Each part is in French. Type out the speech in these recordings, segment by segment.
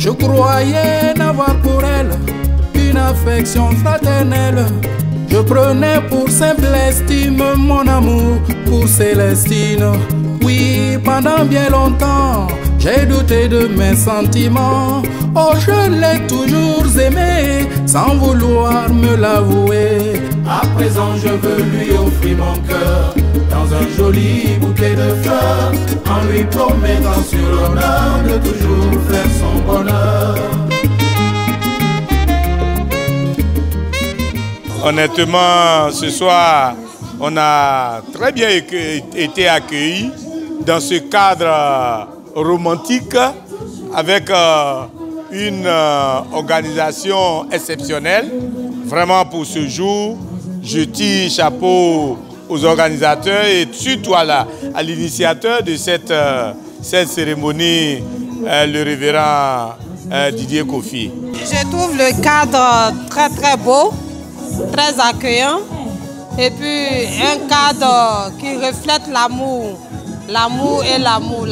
Je croyais n'avoir pour elle une affection fraternelle. Je prenais pour simple estime mon amour pour Célestine. Oui, pendant bien longtemps, j'ai douté de mes sentiments. Oh, je l'ai toujours aimé sans vouloir me l'avouer. À présent, je veux lui offrir mon cœur dans un joli bouquet de fleurs, en lui promettant sur l'honneur de toujours faire son bonheur. Honnêtement, ce soir, on a très bien été accueillis dans ce cadre romantique avec une organisation exceptionnelle. Vraiment pour ce jour, je tire chapeau aux organisateurs et surtout à l'initiateur de cette cérémonie, le révérend Didier Kofi. Je trouve le cadre très beau, très accueillant, et puis un cadre qui reflète l'amour, l'amour et l'amour.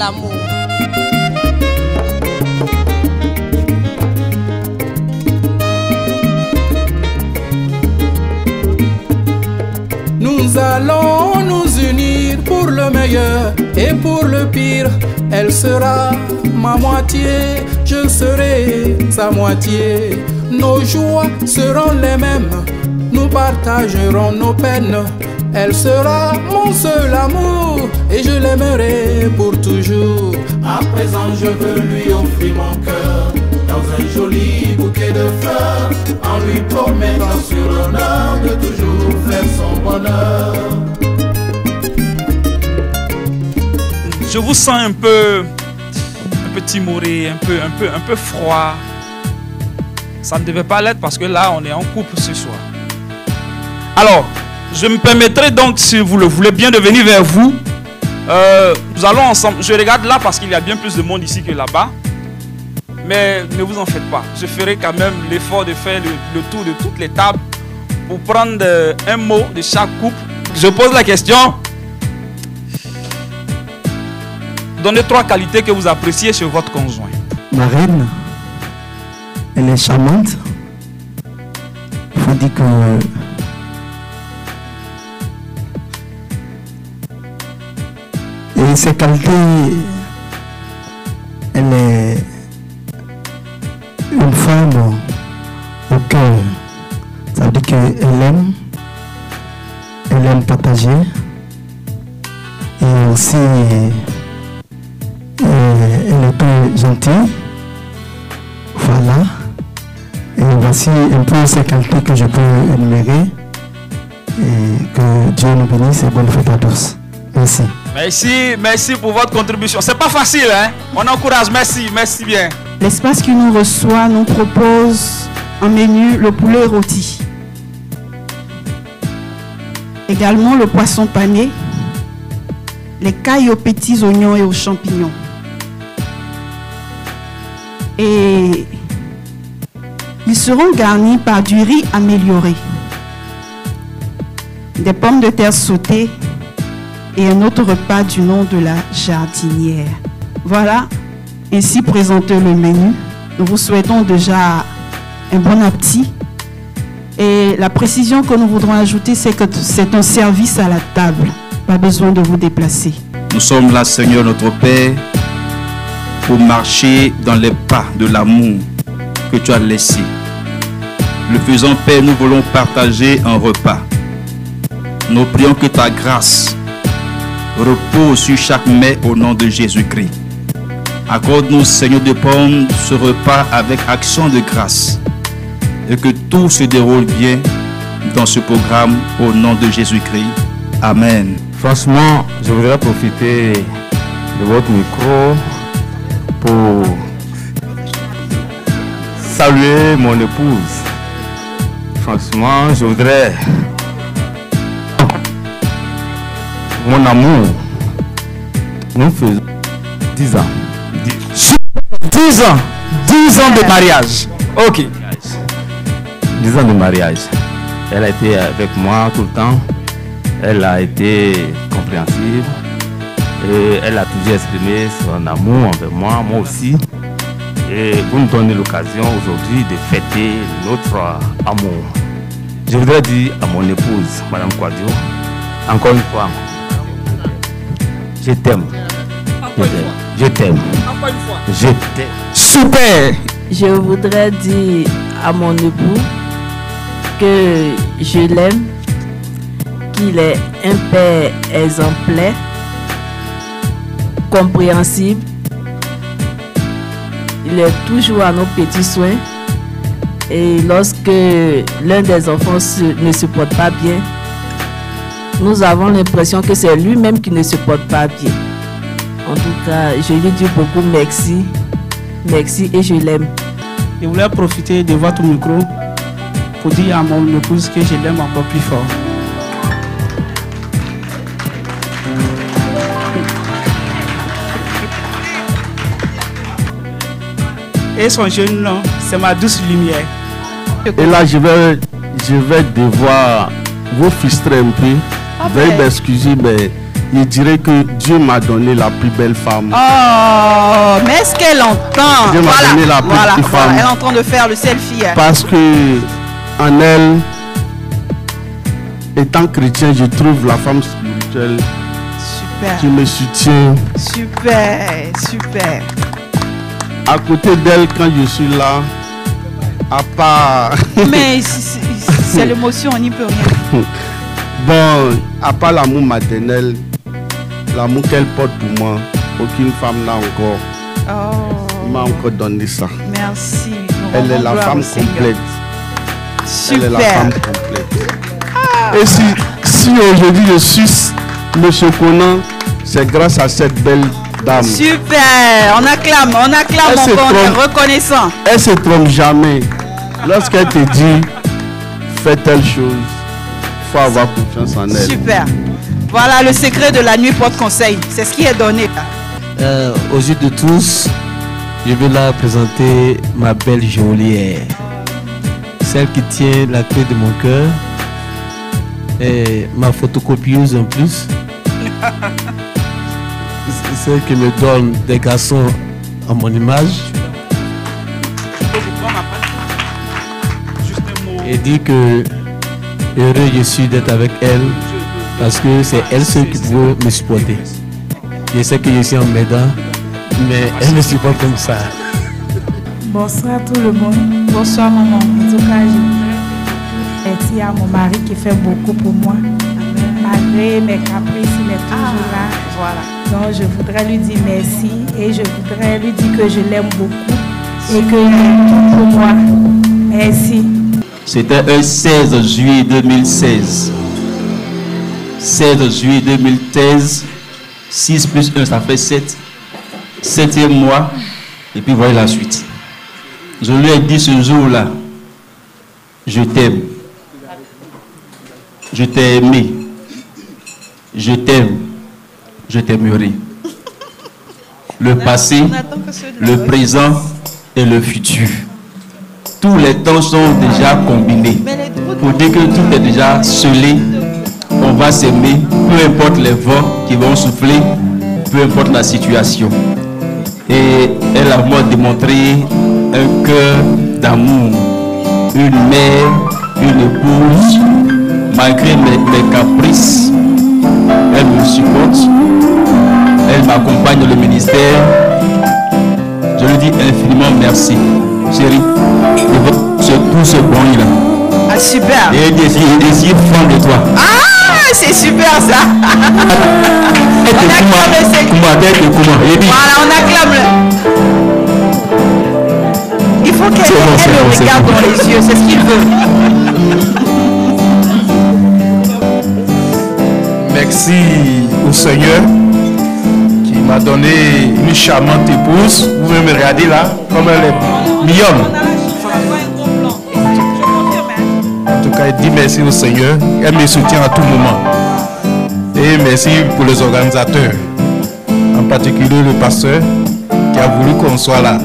Nous allons nous unir pour le meilleur et pour le pire. Elle sera ma moitié, je serai sa moitié. Nos joies seront les mêmes, nous partagerons nos peines. Elle sera mon seul amour et je l'aimerai pour toujours. À présent, je veux lui offrir mon cœur dans un joli bouquet de fleurs, en lui promettant sur l'honneur de toujours faire son bonheur. Je vous sens un peu timoré, un peu froid. Ça ne devait pas l'être parce que là, on est en couple ce soir. Alors, je me permettrai donc, si vous le voulez bien, de venir vers vous. Nous allons ensemble. Je regarde là parce qu'il y a bien plus de monde ici que là-bas. Mais ne vous en faites pas. Je ferai quand même l'effort de faire le tour de toutes les tables pour prendre un mot de chaque couple. Je pose la question. Donnez 3 qualités que vous appréciez chez votre conjoint. Ma reine, elle est charmante. Il faut dire que et ses qualités, elle est une femme au cœur. Ça veut dire qu'elle aime partager et aussi elle est très gentille. Voilà. Et voici un peu ces qualités que je peux énumérer. Et que Dieu nous bénisse et bonne fête à tous. Merci. Merci pour votre contribution. C'est pas facile, hein? On encourage, merci bien. L'espace qui nous reçoit nous propose un menu, le poulet rôti. Également le poisson pané, les cailles aux petits oignons et aux champignons. Et ils seront garnis par du riz amélioré, des pommes de terre sautées et un autre repas du nom de la jardinière. Voilà, ainsi présenté le menu. Nous vous souhaitons déjà un bon appétit. Et la précision que nous voudrons ajouter, c'est que c'est un service à la table. Pas besoin de vous déplacer. Nous sommes là, Seigneur notre Père, pour marcher dans les pas de l'amour que tu as laissé. Le faisant, Père, nous voulons partager un repas. Nous prions que ta grâce repose sur chaque mets au nom de Jésus-Christ. Accorde-nous, Seigneur, de prendre ce repas avec action de grâce et que tout se déroule bien dans ce programme au nom de Jésus-Christ. Amen. Franchement, je voudrais profiter de votre micro pour saluer mon épouse. Franchement, je voudrais mon amour. Nous faisons 10 ans. 10 ans. 10 ans de mariage. Ok. 10 ans de mariage. Elle a été avec moi tout le temps. Elle a été compréhensive. Et elle a toujours exprimé son amour envers moi, moi aussi. et vous nous donnez l'occasion aujourd'hui de fêter notre amour. Je voudrais dire à mon épouse, Madame Kouadio, encore une fois, je t'aime. Je t'aime. Je t'aime. Super. Je voudrais dire à mon époux que je l'aime, qu'il est un père exemplaire, compréhensible. Il est toujours à nos petits soins. Et lorsque l'un des enfants ne se porte pas bien, nous avons l'impression que c'est lui-même qui ne se porte pas bien. En tout cas, je lui dis beaucoup merci. Merci et je l'aime. Je voulais profiter de votre micro pour dire à mon épouse que je l'aime encore plus fort. Et son jeune nom, c'est ma douce lumière. Et là, je vais devoir vous frustrer un peu. Veuillez m'excuser, mais je dirais que Dieu m'a donné la plus belle femme. Oh, mais est-ce qu'elle entend? Dieu m'a donné la plus belle femme. Elle est en train de faire le selfie. Parce que en elle, étant chrétien, je trouve la femme spirituelle qui me soutient. Super, super. À côté d'elle, quand je suis là, à part... Mais c'est l'émotion, on n'y peut rien. Bon, à part l'amour maternel, l'amour qu'elle porte pour moi, aucune femme n'a m'a encore donné ça. Merci. Elle est la femme complète. Super. Elle est la femme complète. Et si aujourd'hui je suis Monsieur Conan, c'est grâce à cette belle dame. Super, on acclame on est reconnaissant. Elle se trompe jamais. Lorsqu'elle te dit, fais telle chose, il faut avoir confiance en elle. Super. Voilà le secret de la nuit porte-conseil. C'est ce qui est donné. Aux yeux de tous, je vais là présenter ma belle geôlière. Celle qui tient la clé de mon cœur. Et ma photocopieuse en plus. Celle qui me donne des garçons à mon image. Et dit que heureux je suis d'être avec elle parce que c'est elle seule qui veut me supporter. Je sais que je suis en m'aidant, mais elle me supporte comme ça. Bonsoir tout le monde. Bonsoir maman. En tout cas, je voudrais dire à mon mari qui fait beaucoup pour moi. Malgré mes caprices, il est toujours là. Voilà. Donc je voudrais lui dire merci et je voudrais lui dire que je l'aime beaucoup et qu'il est tout pour moi. Merci. C'était un 16 juillet 2016. 16 juillet 2013, 6 plus 1, ça fait 7. 7e mois, et puis voyez la suite. Je lui ai dit ce jour-là, je t'aime. Je t'ai aimé. Je t'aime. Je t'aimerai. Le passé, le présent et le futur. Tous les temps sont déjà combinés. Pour dire que tout est déjà scellé, on va s'aimer, peu importe les vents qui vont souffler, peu importe la situation. Et elle a moi démontré un cœur d'amour, une mère, une épouse, malgré mes caprices, elle me supporte, elle m'accompagne dans le ministère. Je lui dis infiniment merci, chérie, de tout ce bon là. Ah, super. Et désir franc de toi. Ah, c'est super ça. On acclame le Seigneur. Voilà, on acclame le... Il faut qu'elle le regarde dans les yeux, c'est ce qu'il veut. Merci au Seigneur qui m'a donné une charmante épouse. Vous pouvez me regarder là, comme elle est mignonne. En tout cas, elle dit merci au Seigneur. Elle me soutient à tout moment. Et merci pour les organisateurs, en particulier le pasteur qui a voulu qu'on soit là.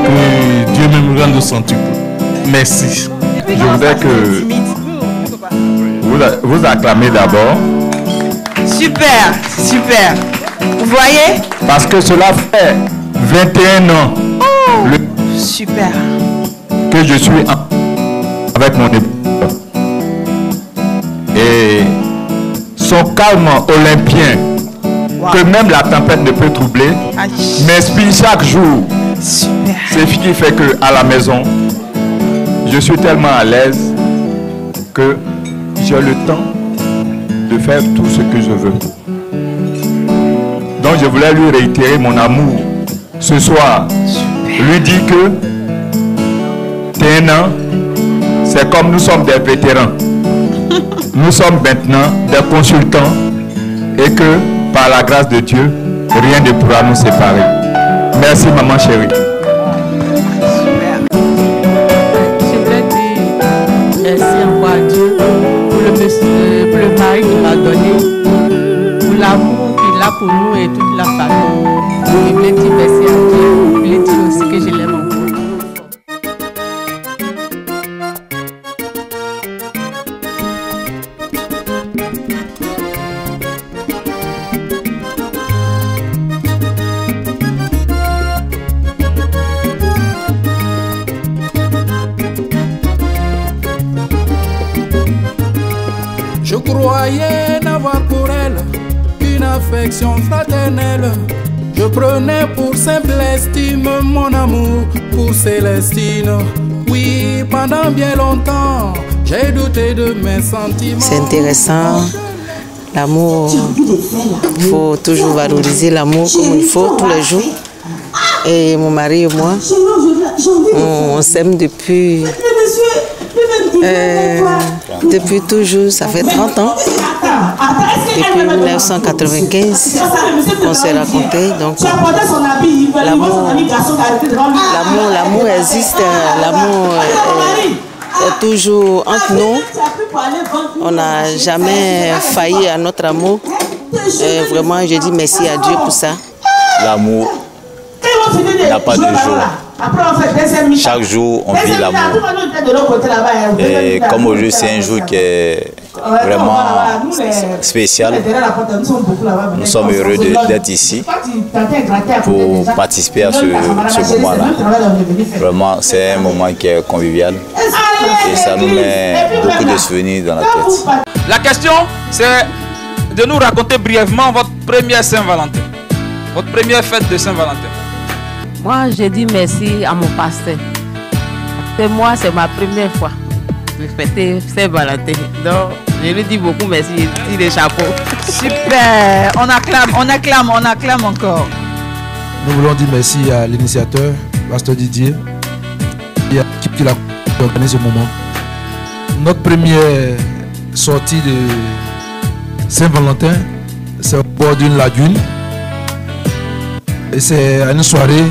Que Dieu me rende au centuple. Merci. Je voudrais que vous acclamez d'abord. Super, super. Vous voyez? Parce que cela fait 21 ans Super. Que je suis avec mon époux. Et son calme olympien, que même la tempête ne peut troubler, m'inspire chaque jour. Super. C'est ce qui fait que à la maison, je suis tellement à l'aise que j'ai le temps de faire tout ce que je veux. Donc je voulais lui réitérer mon amour ce soir. Lui dire que t'es un an, c'est comme nous sommes des vétérans. Nous sommes maintenant des consultants et que par la grâce de Dieu, rien ne pourra nous séparer. Merci maman chérie. Je voudrais dire merci encore à Dieu pour le mari qu'il m'a donné, pour l'amour qu'il a pour nous et toute la famille. Je voulais dire merci à Dieu. Je voulais dire aussi que je l'aime encore. Je croyais n'avoir pour elle qu'une affection fraternelle. Je prenais pour simple estime mon amour pour Célestine. Oui, pendant bien longtemps, j'ai douté de mes sentiments. C'est intéressant. L'amour, il faut toujours valoriser l'amour comme il faut tous les jours. Et mon mari et moi, on s'aime depuis toujours, ça fait 30 ans. Depuis 1995 qu'on s'est raconté. Donc l'amour existe, l'amour est toujours entre nous. On n'a jamais failli à notre amour. Et vraiment, je dis merci à Dieu pour ça. L'amour n'a pas de jour. Chaque jour, on vit l'amour. Et comme aujourd'hui, c'est un jour qui est vraiment spécial, nous sommes heureux d'être ici pour participer à ce moment-là. Vraiment, c'est un moment qui est convivial et ça nous met beaucoup de souvenirs dans la tête. La question, c'est de nous raconter brièvement votre première Saint-Valentin, votre première fête de Saint-Valentin. Moi, j'ai dit merci à mon pasteur. Et moi, c'est ma première fois de fêter Saint-Valentin. Donc, je lui dis beaucoup merci. Je tire les chapeaux. Super. On acclame encore. Nous voulons dire merci à l'initiateur, Pasteur Didier, et à l'équipe qui l'a organisé ce moment. Notre première sortie de Saint-Valentin, c'est au bord d'une lagune. Et c'est à une soirée.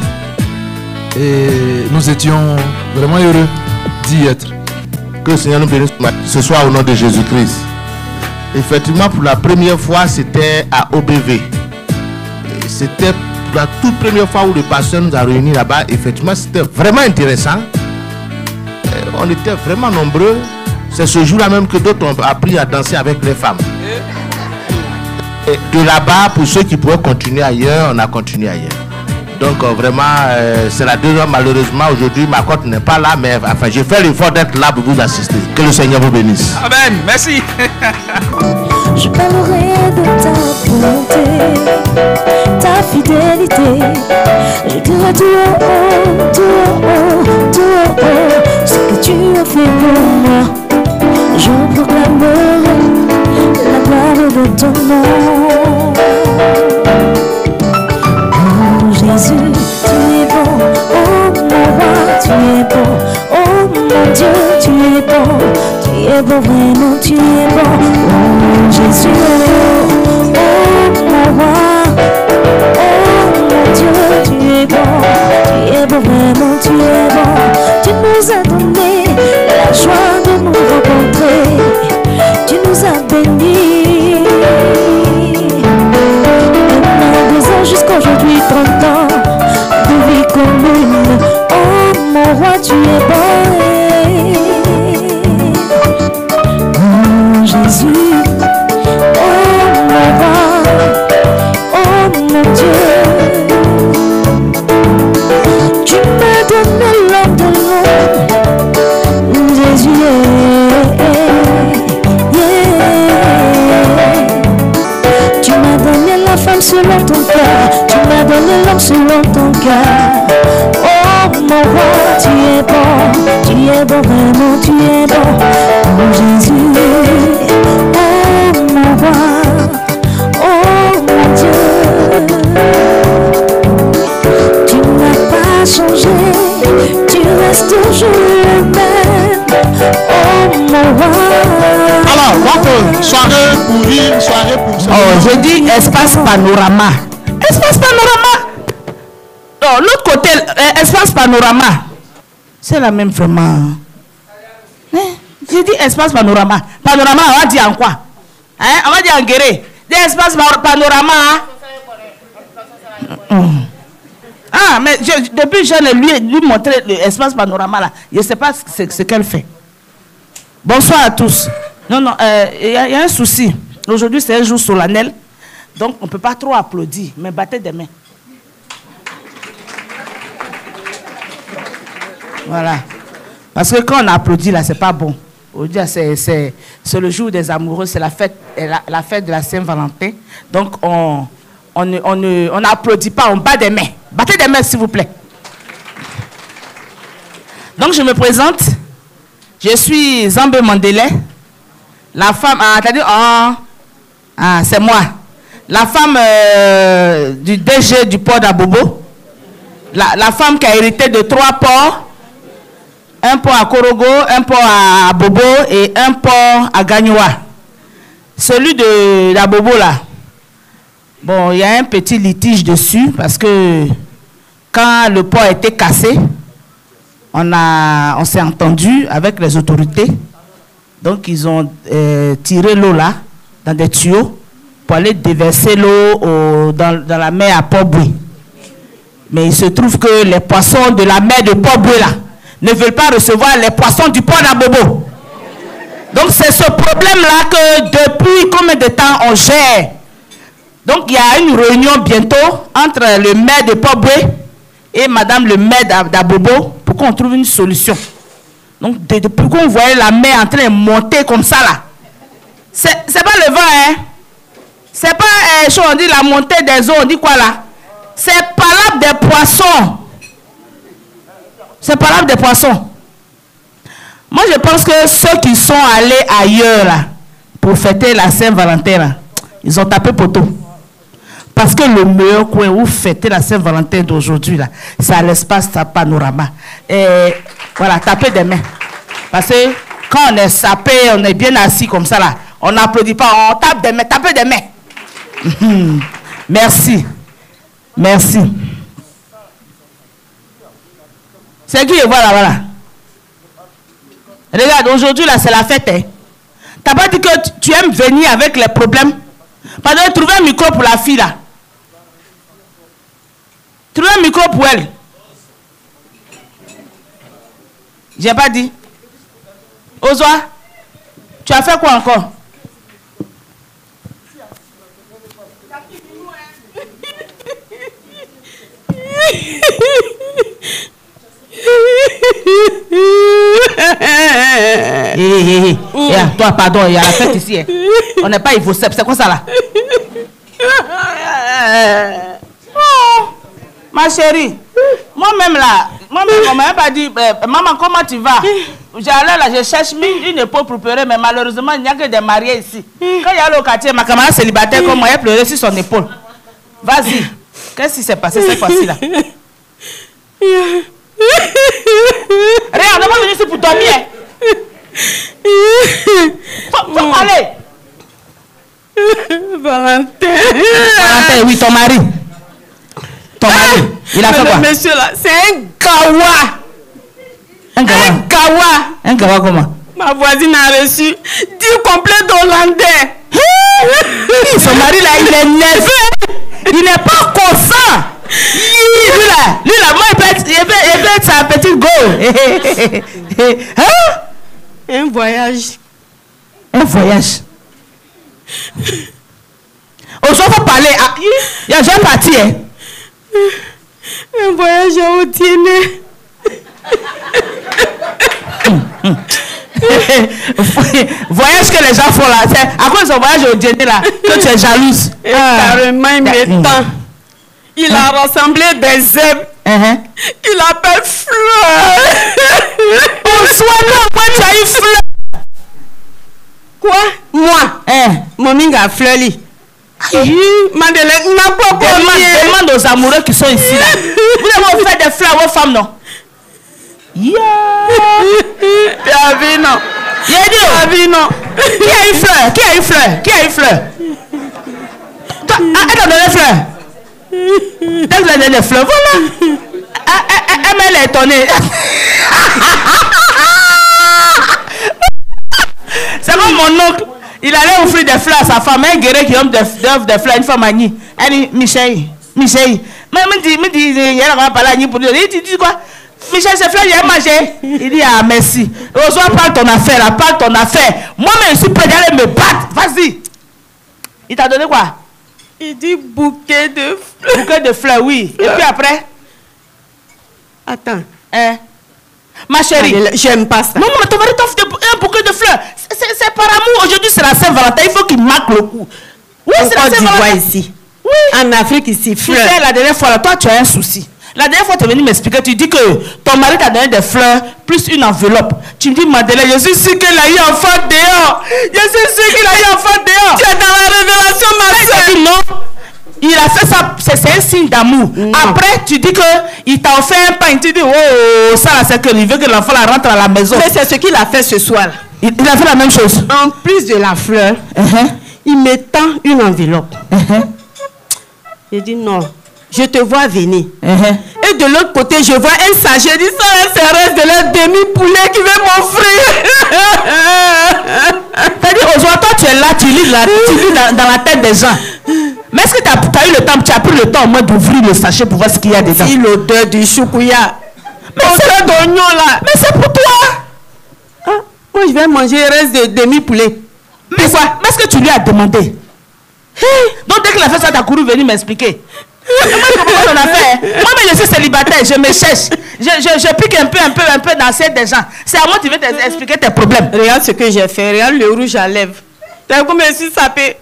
Et nous étions vraiment heureux d'y être. Que le Seigneur nous bénisse ce soir au nom de Jésus-Christ. Effectivement, pour la première fois, c'était à OBV. C'était la toute première fois où le pasteur nous a réunis là-bas. Effectivement, c'était vraiment intéressant. On était vraiment nombreux. C'est ce jour-là même que d'autres ont appris à danser avec les femmes. Et de là-bas, pour ceux qui pouvaient continuer ailleurs, on a continué ailleurs. Donc vraiment, c'est la deuxième. Malheureusement, aujourd'hui, ma cote n'est pas là, mais enfin, j'ai fait l'effort d'être là pour vous assister. Que le Seigneur vous bénisse. Amen. Merci. Je parlerai de ta bonté, ta fidélité. Je dirai tout haut, tout haut, tout haut, ce que tu as fait pour moi. Je proclamerai la gloire de ton nom. Oh Jésus, tu es bon. Oh mon roi, tu es bon. Oh mon Dieu, tu es bon. Tu es bon, vraiment, tu es bon. Oh Jésus, oh mon roi. Oh mon Dieu, tu es bon. Tu es bon, vraiment, tu es bon. Tu nous as donné la joie de nous rencontrer. Tu nous as bénis. Maintenant 2 ans jusqu'aujourd'hui 30 ans de vie commune. Oh mon roi, tu es bon. Oh Jésus, oh es bon, vraiment tu es bon. Oh Jésus, oh mon roi, oh mon Dieu. Tu n'as pas changé, tu restes toujours le même. Oh mon roi. Alors, donc, soirée pour rire, soirée pour ça. Oh, je dis espace panorama. Espace panorama. Non, l'autre côté, espace panorama. C'est la même vraiment. J'ai dit espace panorama. Panorama, on va dire en quoi? Hein? On va dire en guéré. Des espaces panorama. Ah, mais depuis je lui montrer l'espace panorama là. Je ne sais pas ce qu'elle fait. Bonsoir à tous. Non, non, y a un souci. Aujourd'hui, c'est un jour solennel. Donc, on ne peut pas trop applaudir. Mais battez des mains. Voilà. Parce que quand on applaudit là, c'est pas bon. Aujourd'hui, c'est le jour des amoureux, c'est la fête de la Saint-Valentin. Donc, on n'applaudit pas, on bat des mains. Battez des mains, s'il vous plaît. Donc, je me présente. Je suis Zambé Mandele. La femme... Ah, t'as dit... Ah, c'est moi. La femme du DG du port d'Abobo. La femme qui a hérité de 3 ports. Un port à Korogo, un port à Bobo et un port à Gagnoua. Celui de Bobo là, bon, il y a un petit litige dessus parce que quand le port a été cassé, on s'est entendu avec les autorités. Donc ils ont tiré l'eau là dans des tuyaux pour aller déverser l'eau dans la mer à Port-Boué. Mais il se trouve que les poissons de la mer de Port-Boué là ne veulent pas recevoir les poissons du port d'Abobo. Donc c'est ce problème-là que depuis combien de temps on gère. Donc il y a une réunion bientôt entre le maire de Port-Boué et madame le maire d'Abobo pour qu'on trouve une solution. Donc depuis qu'on voyait la mer en train de monter comme ça là, c'est pas le vent, hein. C'est pas, on dit la montée des eaux, on dit quoi là? C'est par là des poissons. C'est par là des poissons. Moi, je pense que ceux qui sont allés ailleurs là, pour fêter la Saint-Valentin, là, ils ont tapé poteau. Parce que le meilleur coin où fêter la Saint-Valentin d'aujourd'hui, c'est à l'espace panorama. Et voilà, tapez des mains. Parce que quand on est sapé, on est bien assis comme ça, là, on n'applaudit pas, on tape des mains, tapez des mains. Merci. Merci. C'est qui? Voilà. Regarde, aujourd'hui, là, c'est la fête. Hein. Tu n'as pas dit que tu aimes venir avec les problèmes? Pardon, trouver un micro pour la fille, là. Trouver un micro pour elle. J'ai pas dit. Ozoa, tu as fait quoi encore? Toi, pardon, il y a la fête ici. Hein. On n'est pas Ivocep, c'est quoi ça là? Oh, ma chérie, moi-même là, on m'a pas dit, maman, comment tu vas? J'allais là, je cherche une épaule pour pleurer, mais malheureusement, il n'y a que des mariés ici. Quand il y a le quartier, ma camarade célibataire comme moi, elle pleurait sur son épaule. Vas-y, qu'est-ce qui s'est passé cette fois-ci là? Regarde, on va venir ici pour dormir. Faut parler. Valentin, oui, ton mari. Ton mari, il a fait quoi? Monsieur là, c'est un gawa. Un gawa comment? Ma voisine a reçu 10 complets d'Hollandais. Son mari là, il est nerveux. Il n'est pas consent. Lui là, moi il peut être sa petite go. Hein? Un voyage. Un voyage. Aujourd'hui, il faut parler. Il y a déjà parti. Hein? Un voyage au Tiné. Voyage que les gens font là. C'est à cause de son voyage au dîner là que tu es jalouse. Carrément, il m'étend. Il a rassemblé des zèbres. Il appelle fleurs. la fleur. Madeleine, n'a pas demande aux amoureux qui sont ici là. Vous avez offert des fleurs à vos femmes, non? Yeah. non. Qui a une fleur? Qui a une fleur? Qui a une fleur? Toi, elle t'a donné des fleurs. Elle t'a donné des fleurs, voilà. Elle est étonnée. C'est comme mon oncle. Il allait offrir des fleurs à sa femme. Un guerrier qui offre des fleurs, une femme à Ni. Elle dit, Michel. Mais me dit, il y a un parler à Ni pour dire. Il dit quoi? Michel, ces fleurs, il a mangé. Il dit, ah, merci. Reçois, parle ton affaire, là, parle ton affaire. Moi-même, je suis prêt d'aller me battre. Vas-y. Il t'a donné quoi? Il dit bouquet de fleurs. Bouquet de fleurs, oui. Et puis après? Attends. Ma chérie. J'aime pas ça. Non, mais ton mari t'offre un bouquet de fleurs. C'est par amour. Aujourd'hui, c'est la Saint-Valentin. Il faut qu'il marque le coup. Oui, c'est la Saint-Valentin. Ici. Oui. En Afrique, ici, fleurs. Tu sais, la dernière fois, là, toi, tu as un souci. La dernière fois, tu es venu m'expliquer. Tu dis que ton mari t'a donné des fleurs plus une enveloppe. Tu me dis, Madeleine, je suis sûre qu'il a eu enfant dehors. Je suis sûre qu'il a eu enfant dehors. Tu es dans la révélation, ma soeur. Non. Il a fait ça, c'est un signe d'amour. Après, tu dis qu'il t'a offert un pain. Tu dis, oh, ça là, c'est qu'il veut que l'enfant rentre à la maison. Mais c'est ce qu'il a fait ce soir. Il a fait la même chose. En plus de la fleur, il me tend une enveloppe. J'ai dit non, je te vois venir. Et de l'autre côté, je vois un sachet. J'ai dit, ça c'est reste de la demi-poulet qui veut m'offrir. C'est-à-dire, aujourd'hui, toi, tu es là, tu lis dans la tête des gens. Mais est-ce que tu as eu le temps, tu as pris le temps au moins d'ouvrir le sachet pour voir ce qu'il y a dedans? Si l'odeur du choukouya. Mais c'est d'oignon là. Mais c'est pour toi. Moi, je vais manger le reste de demi-poulet. Mais quoi? Mais est-ce que tu lui as demandé? Donc, dès qu'il a fait ça, tu as couru venir m'expliquer. Moi, mais je suis célibataire, je me cherche. Je pique un peu dans cette des gens. C'est à moi que tu veux t'expliquer tes problèmes. Regarde ce que j'ai fait. Regarde le rouge à lèvres. Tu as comme je suis sapé.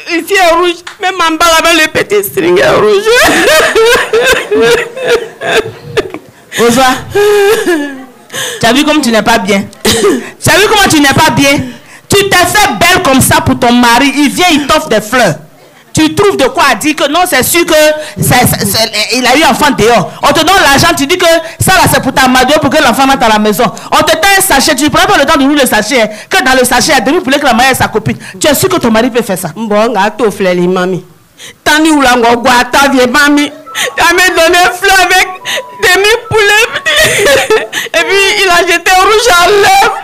Ici est rouge. Même en bas avec le petit string est rouge. Ozoa, tu as vu comme tu n'es pas bien? Tu as vu comment tu n'es pas bien? Tu t'es fait belle comme ça pour ton mari. Il vient, il t'offre des fleurs. Tu trouves de quoi dire que non, c'est sûr que il a eu enfant dehors. On te donne l'argent, tu dis que ça là c'est pour ta madou pour que l'enfant rentre à la maison. On te donne un sachet, tu ne prends pas le temps de ouvrir le sachet. Que dans le sachet, il y a demi-poulet que la mère et sa copine. Tu es sûr que ton mari peut faire ça? Bon, gâteau fleur, les mamies. Tani ou la ngouata, vieux mamie. Tu as même donné fleur avec demi-poulet. Et puis il a jeté un rouge à lèvres.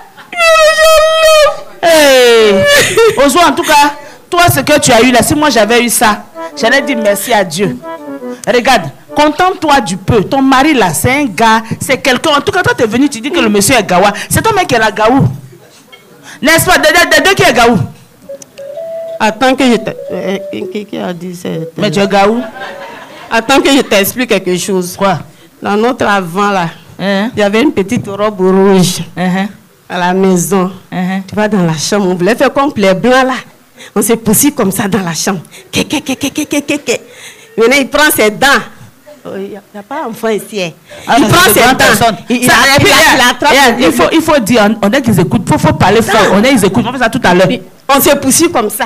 Ozo, en tout cas, toi, ce que tu as eu là, si moi j'avais eu ça, j'allais dire merci à Dieu. Regarde, contente-toi du peu. Ton mari là, c'est un gars, c'est quelqu'un. En tout cas, toi, tu es venu, tu dis que le monsieur est gawa. C'est toi mec qui est la gaou. N'est-ce pas? Des deux qui est gaou. Attends que je te... Qui a dit ça? Mais tu es gaou. Attends que je t'explique quelque chose. Quoi? Dans notre avant là, il y avait une petite robe rouge à la maison. Tu vas dans la chambre, on voulait faire comme les blancs là. On s'est poussé comme ça dans la chambre. Maintenant, il prend ses dents. Il n'y a pas d'enfant ici. Il prend ses dents. Il attrape. Il faut dire, on est qu'ils écoutent. Il faut parler fort. On est qu'ils écoutent. On fait ça tout à l'heure. On s'est poussé comme ça.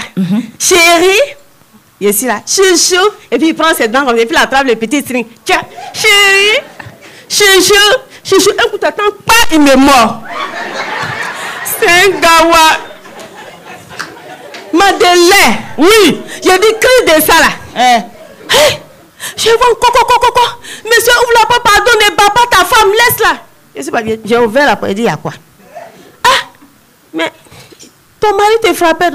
Chérie, il est ici là. Chouchou. Et puis il prend ses dents. Et puis il attrape le petit string. Tiens, chérie. Chouchou. Chouchou. Un coup t'attends pas, il me mord. C'est un gawa. Madeleine. Oui. J'ai dit crie de ça là. Je vois quoi. Monsieur, ouvre la porte, pardon, ne bat pas ta femme, laisse-la. Je sais pas bien. J'ai ouvert la porte et dit, il y a quoi? Ah, mais ton mari te frappait,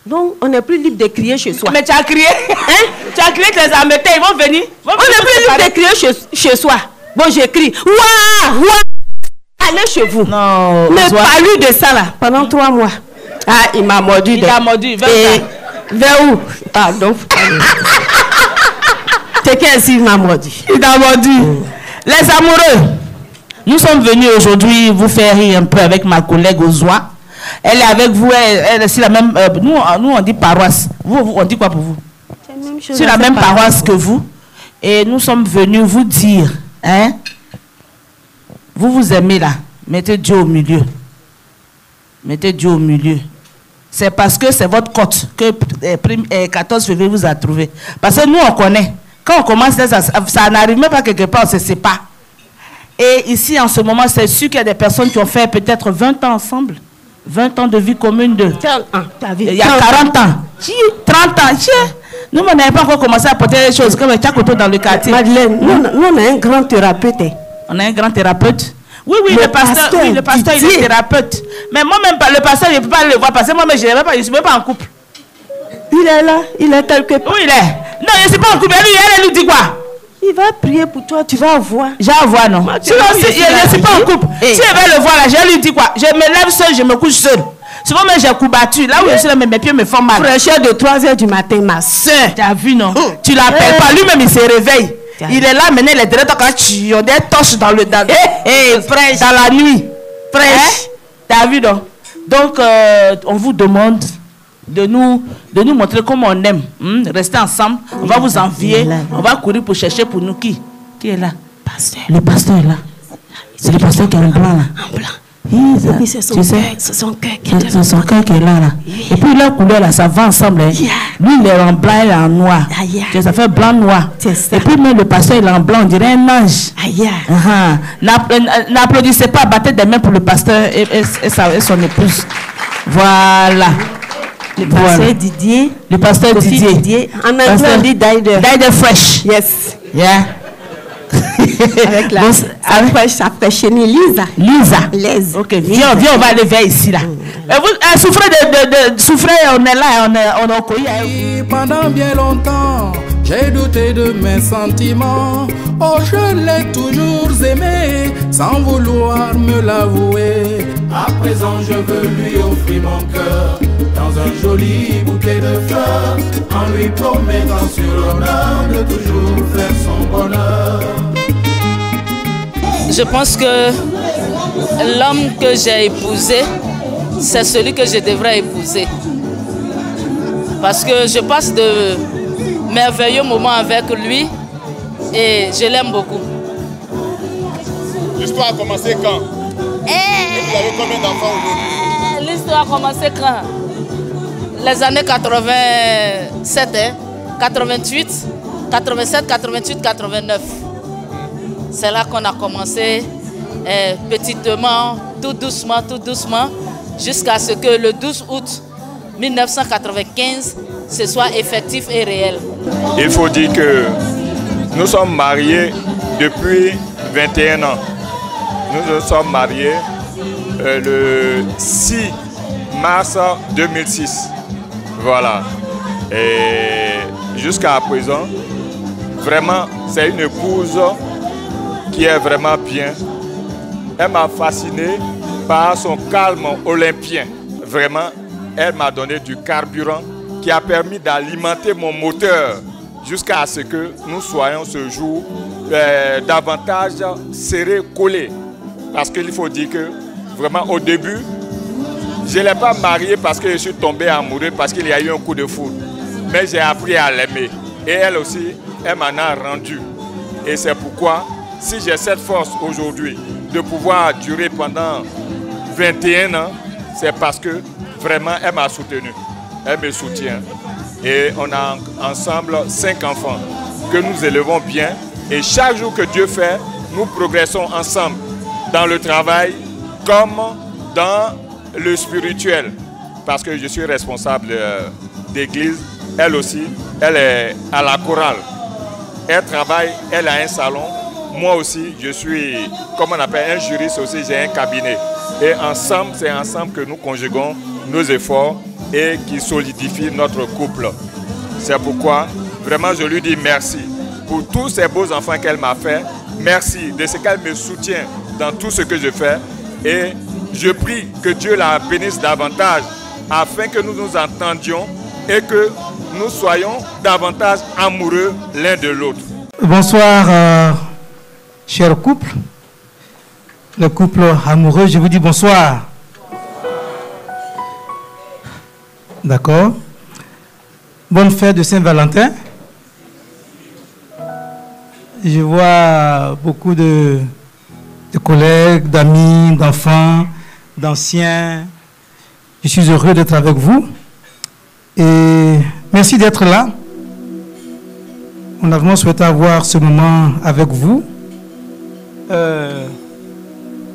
donc on n'est plus libre de crier chez soi. Mais tu as crié, tu as crié que les ametés, ils vont venir. On n'est plus libre de crier chez soi. Bon, j'ai crié, ouah, allez chez vous. Non. Mais pas lui de ça là, pendant 3 mois. Ah, il m'a mordu. Il t'a mordu, vers où? Pardon. C'est qu'est-ce m'a mordu. Il t'a mordu. Les amoureux, nous sommes venus aujourd'hui vous faire rire un peu avec ma collègue Ozoa. Elle est avec vous, elle est sur la même... nous, on dit paroisse. Vous, on dit quoi pour vous? Sur la même paroisse que vous. Et nous sommes venus vous dire, vous aimez là. Mettez Dieu au milieu. Mettez Dieu au milieu. c'est parce que c'est votre cote que 14 février vous a trouvé. Parce que nous, on connaît. Quand on commence, ça n'arrive même pas quelque part, on ne se sépare. Et ici, en ce moment, c'est sûr qu'il y a des personnes qui ont fait peut-être 20 ans ensemble. 20 ans de vie commune de... Il y a 40 ans. 30 ans. Nous, on n'avait pas encore commencé à porter les choses comme Tchakoto dans le quartier. Madeleine, nous, on a un grand thérapeute. On a un grand thérapeute. Oui, le pasteur, il est thérapeute. Mais moi-même, le pasteur, je ne peux pas le voir parce que moi-même, je ne suis même pas en couple. Il est là, il est quelque part. Où il est? Non, je ne suis pas en couple. Elle lui dit quoi? Il va prier pour toi, tu vas voir. Je vais voir, non. Sinon, je ne suis pas en couple. Si je vais le voir, là, je lui dis quoi? Je me lève seul, je me couche seul. Souvent, même j'ai coubattu. Là où je suis là, mes pieds me font mal. Fraîcheur de 3h du matin, ma soeur. Tu as vu, non? Tu l'appelles pas. Lui-même, il se réveille. Il est là, maintenant, il est direct quand tu as des torches dans la nuit. Fraîche. Tu as vu, non? Donc, on vous demande de nous montrer comment on aime. Restez ensemble. On va vous envier. On va courir pour chercher pour nous qui? Qui est là? Pasteur. Le pasteur est là. C'est le pasteur qui est en blanc là. En blanc. Oui, c'est son cœur qui est là. Et puis leur couleur là, ça va ensemble. Hein. Lui il est en blanc, elle est en noir. Ça fait blanc-noir. Et puis même le pasteur il est en blanc, on dirait un ange. N'applaudissez pas, battez des mains pour le pasteur et son épouse. Voilà. Le pasteur Didier. Le pasteur Didier. En anglais on dit Dider. Dider fresh. Yes. Yeah. Avec la sa chenille Lisa. Lisa. Ok, viens, on va aller vers ici là. Vous souffrez, on est là, on est au courrier. Pendant bien longtemps, j'ai douté de mes sentiments. Oh, je l'ai toujours aimé, sans vouloir me l'avouer. À présent, je veux lui offrir mon cœur dans un joli bouquet de fleurs, en lui promettant sur l'honneur de toujours faire son bonheur. Je pense que l'homme que j'ai épousé, c'est celui que je devrais épouser. Parce que je passe de merveilleux moments avec lui et je l'aime beaucoup. L'histoire a commencé quand? Et vous avez combien d'enfants aujourd'hui? L'histoire a commencé quand? Les années 87, 88, 87, 88, 89. C'est là qu'on a commencé petitement, tout doucement, jusqu'à ce que le 12 août 1995, ce soit effectif et réel. Il faut dire que nous sommes mariés depuis 21 ans. Nous nous sommes mariés le 6 mars 2006. Voilà. Et jusqu'à présent, vraiment, c'est une épouse qui est vraiment bien. Elle m'a fasciné par son calme olympien. Vraiment, elle m'a donné du carburant qui a permis d'alimenter mon moteur jusqu'à ce que nous soyons ce jour davantage serrés, collés. Parce qu'il faut dire que vraiment au début, je ne l'ai pas mariée parce que je suis tombé amoureux, parce qu'il y a eu un coup de foudre. Mais j'ai appris à l'aimer. Et elle aussi, elle m'en a rendu. Et c'est pourquoi, si j'ai cette force aujourd'hui de pouvoir durer pendant 21 ans, c'est parce que vraiment elle m'a soutenu. Elle me soutient. Et on a ensemble 5 enfants que nous élevons bien. Et chaque jour que Dieu fait, nous progressons ensemble dans le travail comme dans le spirituel. Parce que je suis responsable d'église. Elle aussi, elle est à la chorale. Elle travaille, elle a un salon. Moi aussi, je suis, comme on appelle, un juriste aussi, j'ai un cabinet. Et ensemble, c'est ensemble que nous conjuguons nos efforts et qui solidifient notre couple. C'est pourquoi, vraiment, je lui dis merci pour tous ces beaux enfants qu'elle m'a fait. Merci de ce qu'elle me soutient dans tout ce que je fais. Et je prie que Dieu la bénisse davantage afin que nous nous entendions et que nous soyons davantage amoureux l'un de l'autre. Bonsoir, chers couples. Le couple amoureux, je vous dis bonsoir. D'accord. Bonne fête de Saint-Valentin. Je vois beaucoup de collègues, d'amis, d'enfants, d'anciens. Je suis heureux d'être avec vous. Et merci d'être là. On a vraiment souhaité avoir ce moment avec vous.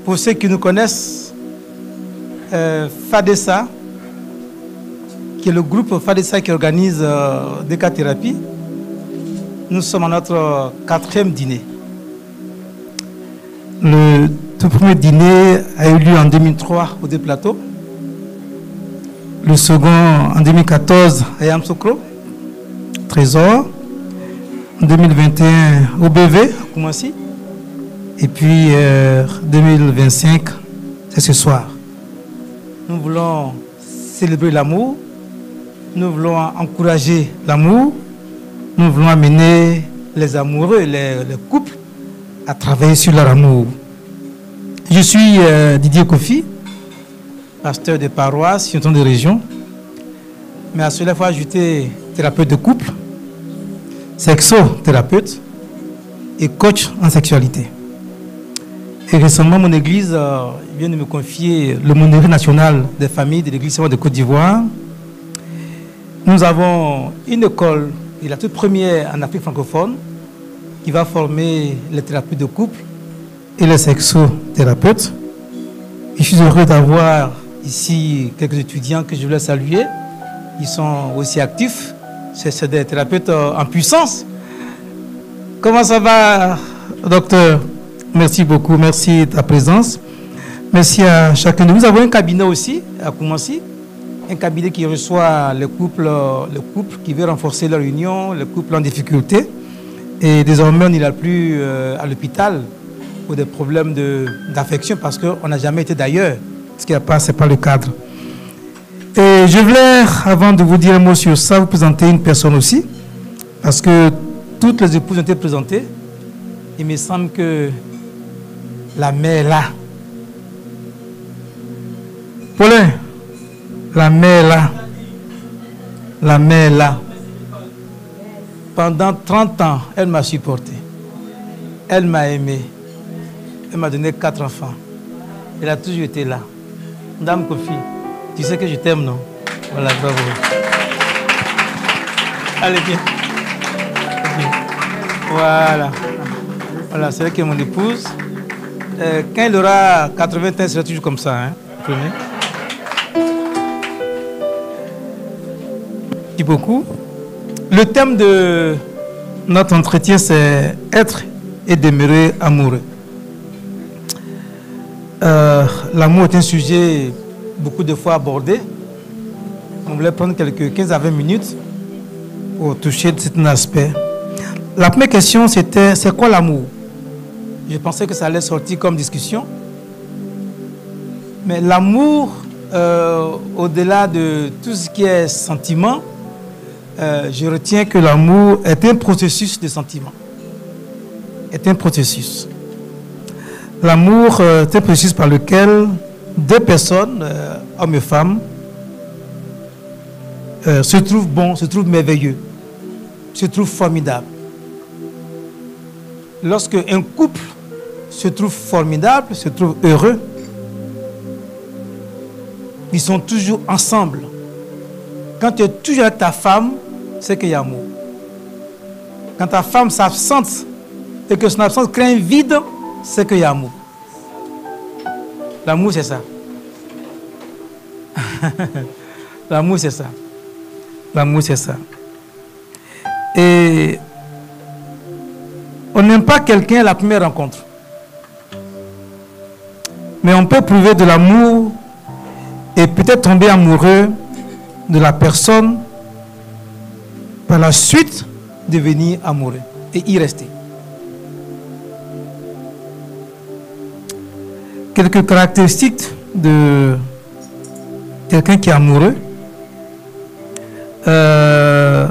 Pour ceux qui nous connaissent, FADESA, qui est le groupe FADESA qui organise des cas thérapies, nous sommes à notre 4e dîner. Le tout premier dîner a eu lieu en 2003 au Déplateau. Le second en 2014 à Yamsoukro, Trésor. En 2021 au BV, à Koumassi. Et puis 2025, c'est ce soir. Nous voulons célébrer l'amour. Nous voulons encourager l'amour. Nous voulons amener les amoureux, les couples, à travailler sur leur amour. Je suis Didier Kofi, pasteur de paroisse, chanteur de région. Mais à cela, il faut ajouter thérapeute de couple, sexothérapeute et coach en sexualité. Et récemment, mon église vient de me confier l'aumônerie nationale des familles de l'église de Côte d'Ivoire. Nous avons une école, et la toute première en Afrique francophone, qui va former les thérapeutes de couple et les sexothérapeutes. Je suis heureux d'avoir ici quelques étudiants que je voulais saluer. Ils sont aussi actifs. C'est des thérapeutes en puissance. Comment ça va, docteur? Merci beaucoup, merci de ta présence. Merci à chacun de vous. Nous avons un cabinet aussi à Koumassi, un cabinet qui reçoit les couples qui veulent renforcer leur union, les couples en difficulté. Et désormais, on n'ira plus à l'hôpital pour des problèmes d'affection parce qu'on n'a jamais été d'ailleurs. Ce qui n'est pas le cadre. Et je voulais, avant de vous dire un mot sur ça, vous présenter une personne aussi. Parce que toutes les épouses ont été présentées. Il me semble que la mère est là. Paulin, la mère est là. La mère est là. Pendant 30 ans, elle m'a supporté. Elle m'a aimé. Elle m'a donné 4 enfants. Elle a toujours été là. Dame Kofi, tu sais que je t'aime, non? Voilà, bravo. Allez, viens. Voilà. Voilà, c'est elle qui est mon épouse. Quand elle aura 80 ans, elle sera toujours comme ça. Hein? Merci beaucoup. Le thème de notre entretien, c'est être et demeurer amoureux. L'amour est un sujet beaucoup de fois abordé. On voulait prendre quelques 15 à 20 minutes pour toucher certains aspects. La première question, c'était, c'est quoi l'amour? Je pensais que ça allait sortir comme discussion. Mais l'amour, au-delà de tout ce qui est sentiment, je retiens que l'amour est un processus de sentiment. Est un processus. L'amour est un processus par lequel deux personnes, hommes et femmes, se trouvent bons, se trouvent merveilleux, se trouvent formidables. Lorsque un couple se trouve formidable, se trouve heureux, ils sont toujours ensemble. Quand tu es toujours avec ta femme, c'est qu'il y a amour. Quand ta femme s'absente et que son absence crée un vide, c'est qu'il y a amour. L'amour, c'est ça. L'amour, c'est ça. L'amour, c'est ça. Et on n'aime pas quelqu'un à la première rencontre. Mais on peut prouver de l'amour et peut-être tomber amoureux de la personne, par la suite devenir amoureux et y rester. Quelques caractéristiques de quelqu'un qui est amoureux. Le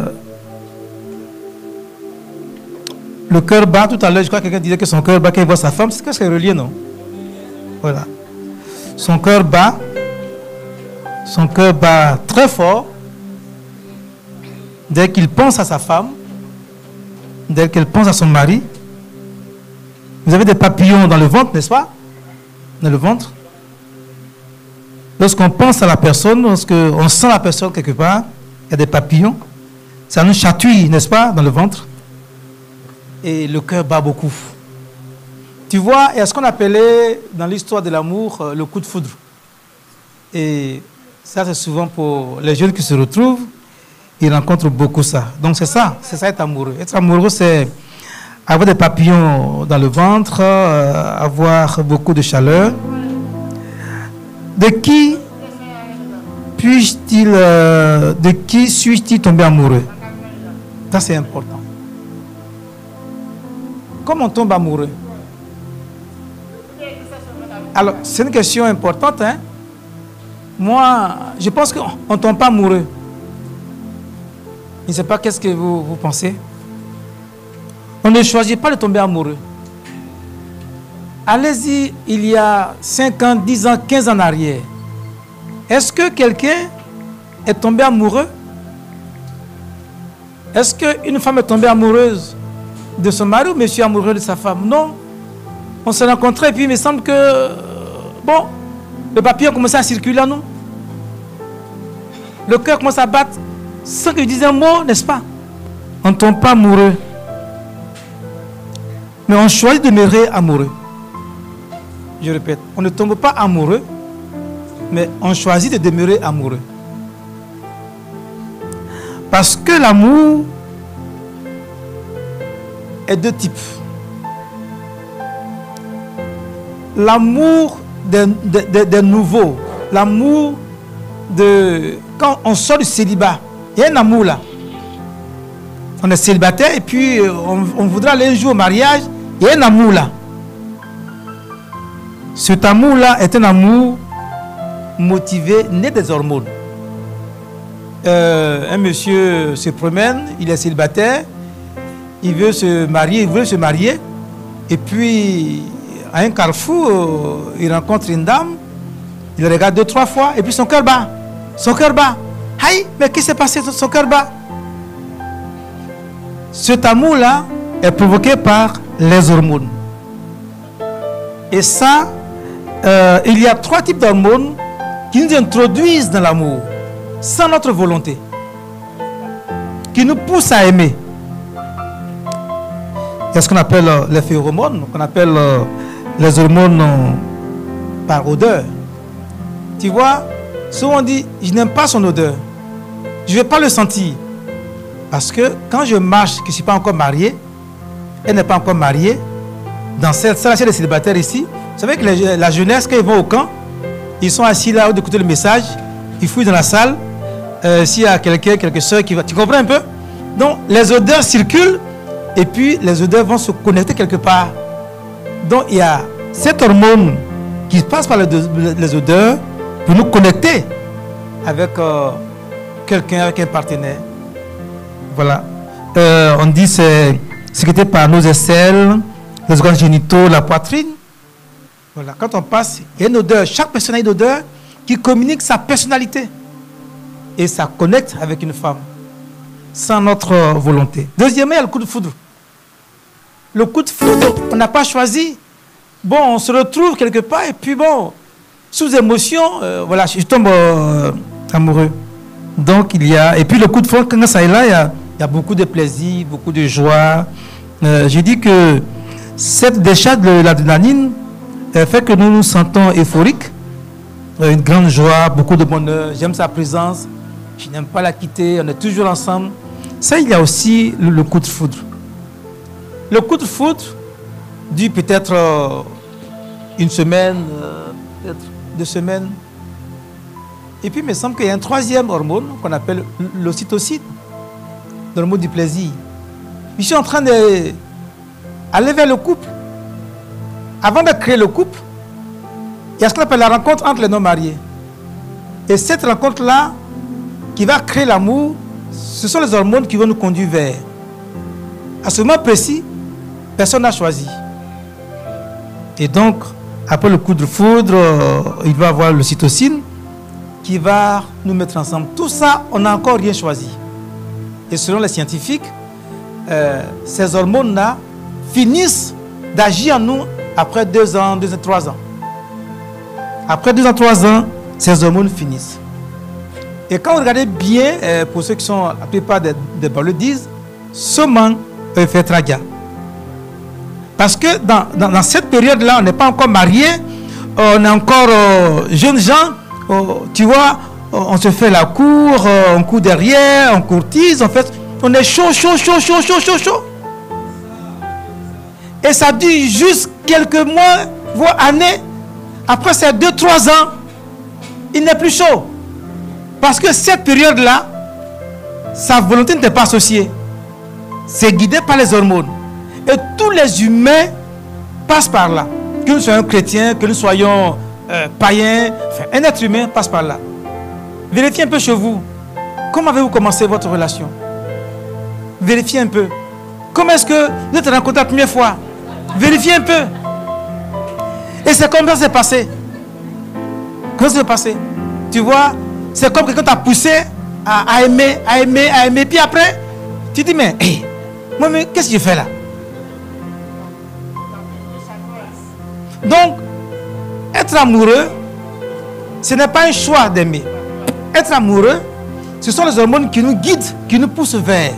cœur bat, tout à l'heure, je crois que quelqu'un disait que son cœur bat quand il voit sa femme. C'est que c'est relié, non? Voilà. Son cœur bat très fort dès qu'il pense à sa femme, dès qu'elle pense à son mari. Vous avez des papillons dans le ventre, n'est-ce pas? Dans le ventre. Lorsqu'on pense à la personne, lorsqu'on sent la personne quelque part, il y a des papillons, ça nous chatouille, n'est-ce pas, dans le ventre. Et le cœur bat beaucoup. Tu vois, il y a ce qu'on appelait dans l'histoire de l'amour le coup de foudre. Et ça, c'est souvent pour les jeunes qui se retrouvent, ils rencontrent beaucoup ça. Donc c'est ça être amoureux. Être amoureux, c'est avoir des papillons dans le ventre, avoir beaucoup de chaleur. De qui suis-je tomber amoureux? Ça, c'est important. Comment on tombe amoureux? Alors, c'est une question importante, hein? Moi, je pense qu'on ne tombe pas amoureux. Je ne sais pas qu'est-ce que vous pensez. On ne choisit pas de tomber amoureux. Allez-y, il y a 5 ans, 10 ans, 15 ans en arrière. Est-ce que quelqu'un est tombé amoureux? Est-ce qu'une femme est tombée amoureuse de son mari ou monsieur amoureux de sa femme? Non. On s'est rencontrés et puis il me semble que, bon, le papillon commençait à circuler à nous. Le cœur commence à battre sans que je dise un mot, n'est-ce pas? On ne tombe pas amoureux. Mais on choisit de demeurer amoureux. Je répète, on ne tombe pas amoureux, mais on choisit de demeurer amoureux. Parce que l'amour est de types. L'amour des nouveaux, l'amour de... Quand on sort du célibat, il y a un amour là. On est célibataire et puis on voudra aller un jour au mariage, il y a un amour là. Cet amour-là est un amour motivé, né des hormones. Un monsieur se promène, il est célibataire, il veut se marier, et puis à un carrefour, il rencontre une dame, il regarde 2-3 fois, et puis son cœur bat. Son cœur bat. Aïe, mais qu'est-ce qui s'est passé? Son cœur bat. Cet amour-là est provoqué par les hormones. Et ça, il y a 3 types d'hormones qui nous introduisent dans l'amour, sans notre volonté, qui nous poussent à aimer. Il y a ce qu'on appelle les phéromones, qu'on appelle les hormones par odeur. Tu vois, souvent on dit, je n'aime pas son odeur, je ne vais pas le sentir. Parce que quand je marche, que je ne suis pas encore marié, elle n'est pas encore mariée, dans cette salle des célibataires ici, vous savez que la jeunesse, quand ils vont au camp, ils sont assis là, d'écouter le message, ils fouillent dans la salle, s'il y a quelqu'un, quelque chose qui va... Tu comprends un peu? Donc, les odeurs circulent, et puis les odeurs vont se connecter quelque part. Donc, il y a cette hormone qui passe par les odeurs pour nous connecter avec quelqu'un, avec un partenaire. Voilà. On dit c'est sécrété par nos aisselles, les organes génitaux, la poitrine. Voilà. Quand on passe, il y a une odeur. Chaque personne a une odeur qui communique sa personnalité. Et ça connecte avec une femme, sans notre volonté. Deuxièmement, il y a le coup de foudre. Le coup de foudre, on n'a pas choisi. Bon, on se retrouve quelque part et puis bon, sous émotion, voilà, je tombe amoureux. Donc il y a, et puis le coup de foudre, quand ça est là, il y a beaucoup de plaisir, beaucoup de joie. J'ai dit que cette décharge de l'adrénaline fait que nous nous sentons euphoriques, une grande joie, beaucoup de bonheur. J'aime sa présence, je n'aime pas la quitter, on est toujours ensemble. Ça, il y a aussi le coup de foudre. Le coup de foudre dure peut-être une semaine, peut-être 2 semaines. Et puis, il me semble qu'il y a un 3e hormone qu'on appelle l'ocytocine, l'hormone du plaisir. Je suis en train d'aller vers le couple. Avant de créer le couple, il y a ce qu'on appelle la rencontre entre les non-mariés. Et cette rencontre-là, qui va créer l'amour, ce sont les hormones qui vont nous conduire vers. À ce moment précis, personne n'a choisi. Et donc, après le coup de foudre, il va y avoir l'ocytocine qui va nous mettre ensemble. Tout ça, on n'a encore rien choisi. Et selon les scientifiques, ces hormones-là finissent d'agir en nous après 2 ans, 3 ans. Après 2 ans, 3 ans, ces hormones finissent. Et quand vous regardez bien, pour ceux qui sont, la plupart des parleurs disent, seulement fait traga. Parce que dans cette période-là, on n'est pas encore marié, on est encore jeunes gens, tu vois, on se fait la cour, on court derrière, on courtise, en fait, on est chaud. Et ça dure juste quelques mois, voire années. Après ces 2-3 ans, il n'est plus chaud. Parce que cette période-là, sa volonté n'était pas associée. C'est guidé par les hormones. Et tous les humains passent par là. Que nous soyons chrétiens, que nous soyons païens, enfin, un être humain passe par là. Vérifiez un peu chez vous. Comment avez-vous commencé votre relation? Vérifiez un peu. Comment est-ce que vous êtes rencontrés la première fois? Vérifiez un peu. Et c'est comme ça que c'est passé. Comment ça s'est passé? Tu vois, c'est comme quelqu'un t'a poussé à aimer. Puis après, tu dis, mais, hey, moi, mais qu'est-ce que je fais là? Donc, être amoureux, ce n'est pas un choix d'aimer. Être amoureux, ce sont les hormones qui nous guident, qui nous poussent vers.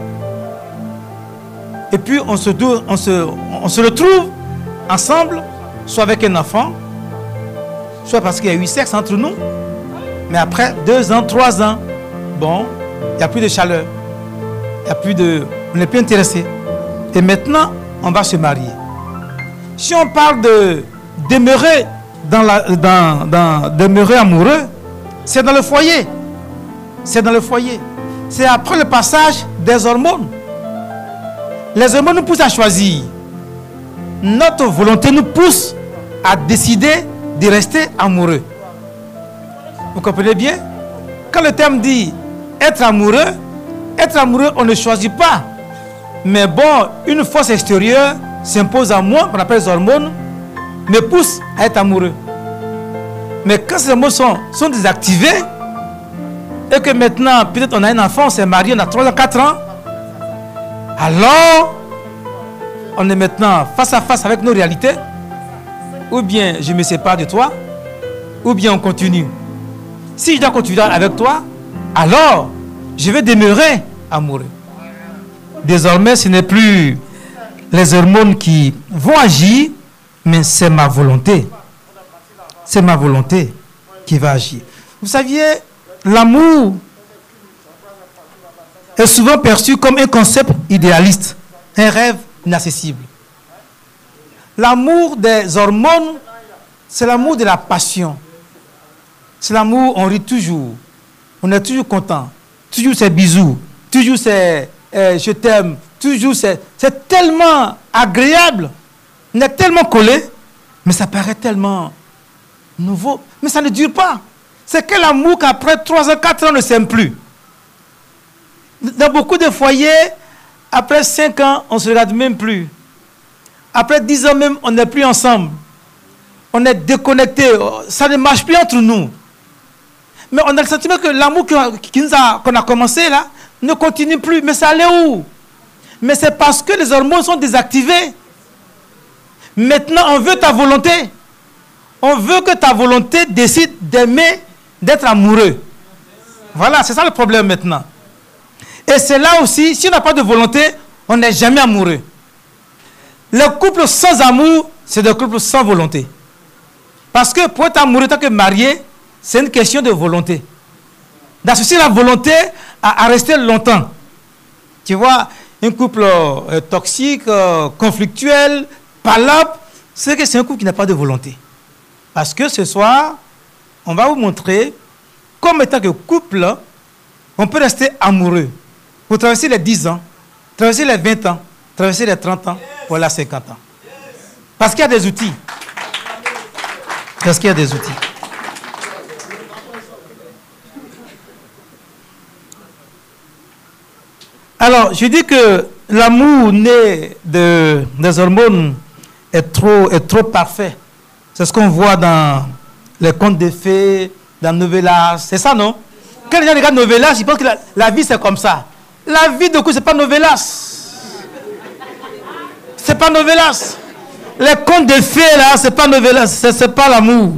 Et puis, on se retrouve ensemble, soit avec un enfant, soit parce qu'il y a eu sexe entre nous. Mais après 2 ans, 3 ans, bon, il n'y a plus de chaleur. Il n'y a plus de... On n'est plus intéressé. Et maintenant, on va se marier. Si on parle de demeurer demeurer amoureux, c'est dans le foyer. C'est dans le foyer. C'est après le passage des hormones. Les hormones nous poussent à choisir. Notre volonté nous pousse à décider de rester amoureux. Vous comprenez bien? Quand le terme dit être amoureux, on ne choisit pas. Mais bon, une force extérieure s'impose à moi, qu'on appelle les hormones, me pousse à être amoureux. Mais quand ces hormones sont désactivées, et que maintenant, peut-être on a un enfant, on s'est marié, on a 3 ans, 4 ans, alors, on est maintenant face à face avec nos réalités. Ou bien je me sépare de toi, ou bien on continue. Si je dois continuer avec toi, alors je vais demeurer amoureux. Désormais, ce n'est plus les hormones qui vont agir, mais c'est ma volonté. C'est ma volonté qui va agir. Vous saviez, l'amour est souvent perçu comme un concept idéaliste, un rêve inaccessible. L'amour des hormones, c'est l'amour de la passion. C'est l'amour, on rit toujours. On est toujours content. Toujours c'est bisous. Toujours c'est je t'aime. Toujours c'est tellement agréable. On est tellement collé, mais ça paraît tellement nouveau. Mais ça ne dure pas. C'est quel amour qu'après 3 ans, 4 ans, on ne s'aime plus. Dans beaucoup de foyers, après 5 ans, on ne se regarde même plus. Après 10 ans même, on n'est plus ensemble. On est déconnecté. Ça ne marche plus entre nous. Mais on a le sentiment que l'amour qu'on a commencé là ne continue plus. Mais ça allait où? Mais c'est parce que les hormones sont désactivées. Maintenant, on veut ta volonté. On veut que ta volonté décide d'aimer, d'être amoureux. Voilà, c'est ça le problème maintenant. Et c'est là aussi, si on n'a pas de volonté, on n'est jamais amoureux. Le couple sans amour, c'est le couple sans volonté. Parce que pour être amoureux tant que marié, c'est une question de volonté. D'associer la volonté à rester longtemps. Tu vois, un couple toxique, conflictuel, palabre, c'est que c'est un couple qui n'a pas de volonté. Parce que ce soir, on va vous montrer comment étant que couple, on peut rester amoureux. Pour traverser les 10 ans, traverser les 20 ans, traverser les 30 ans, pour les 50 ans. Parce qu'il y a des outils. Parce qu'il y a des outils. Alors, je dis que l'amour né des hormones est trop parfait. C'est ce qu'on voit dans les contes de fées, dans Novelas. C'est ça, non? Quand les gens regardent Novelas, ils pensent que la vie, c'est comme ça. La vie de coup, c'est pas Novelas. C'est pas Novelas. Les contes de fées, là, c'est pas Novelas. C'est pas l'amour.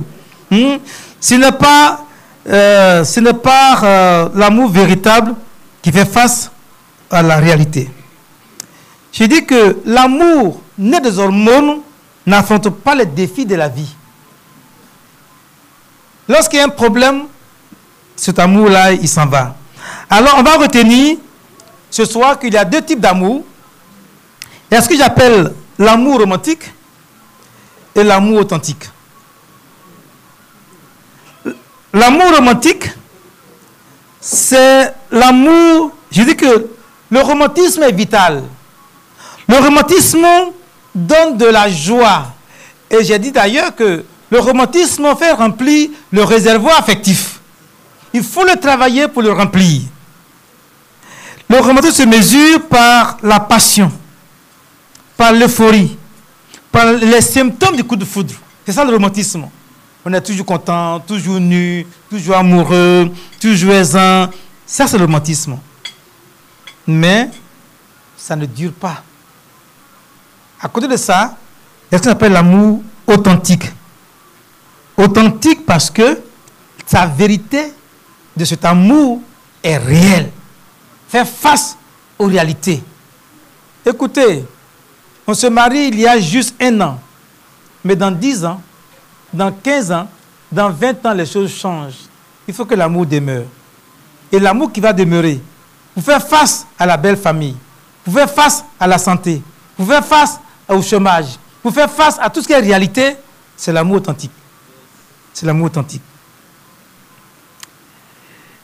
Ce n'est pas ce n'est pas l'amour véritable qui fait face à la réalité. Je dis que l'amour né des hormones n'affronte pas les défis de la vie. Lorsqu'il y a un problème, cet amour-là, il s'en va. Alors, on va retenir ce soir qu'il y a deux types d'amour. Il y a ce que j'appelle l'amour romantique et l'amour authentique. L'amour romantique, c'est l'amour, je dis que le romantisme est vital. Le romantisme donne de la joie. Et j'ai dit d'ailleurs que le romantisme fait remplir le réservoir affectif. Il faut le travailler pour le remplir. Le romantisme se mesure par la passion, par l'euphorie, par les symptômes du coup de foudre. C'est ça le romantisme. On est toujours content, toujours nu, toujours amoureux, toujours aisant. Ça, c'est le romantisme. Mais ça ne dure pas. À côté de ça, il y a ce qu'on appelle l'amour authentique. Authentique parce que sa vérité de cet amour est réelle. Fait face aux réalités. Écoutez, on se marie il y a juste 1 an. Mais dans 10 ans, dans 15 ans, dans 20 ans, les choses changent. Il faut que l'amour demeure. Et l'amour qui va demeurer, vous faire face à la belle famille, vous faire face à la santé, vous faire face au chômage, vous faire face à tout ce qui est réalité, c'est l'amour authentique. C'est l'amour authentique.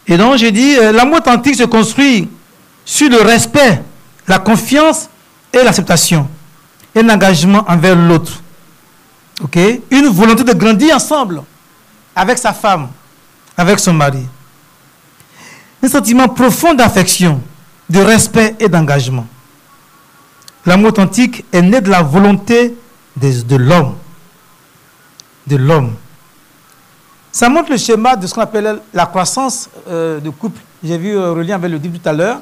Et donc, j'ai dit, l'amour authentique se construit sur le respect, la confiance et l'acceptation. Et l'engagement envers l'autre. Ok? Une volonté de grandir ensemble avec sa femme, avec son mari. Un sentiment profond d'affection, de respect et d'engagement. L'amour authentique est né de la volonté de l'homme. De l'homme. Ça montre le schéma de ce qu'on appelle la croissance de couple. J'ai vu relié avec le livre tout à l'heure.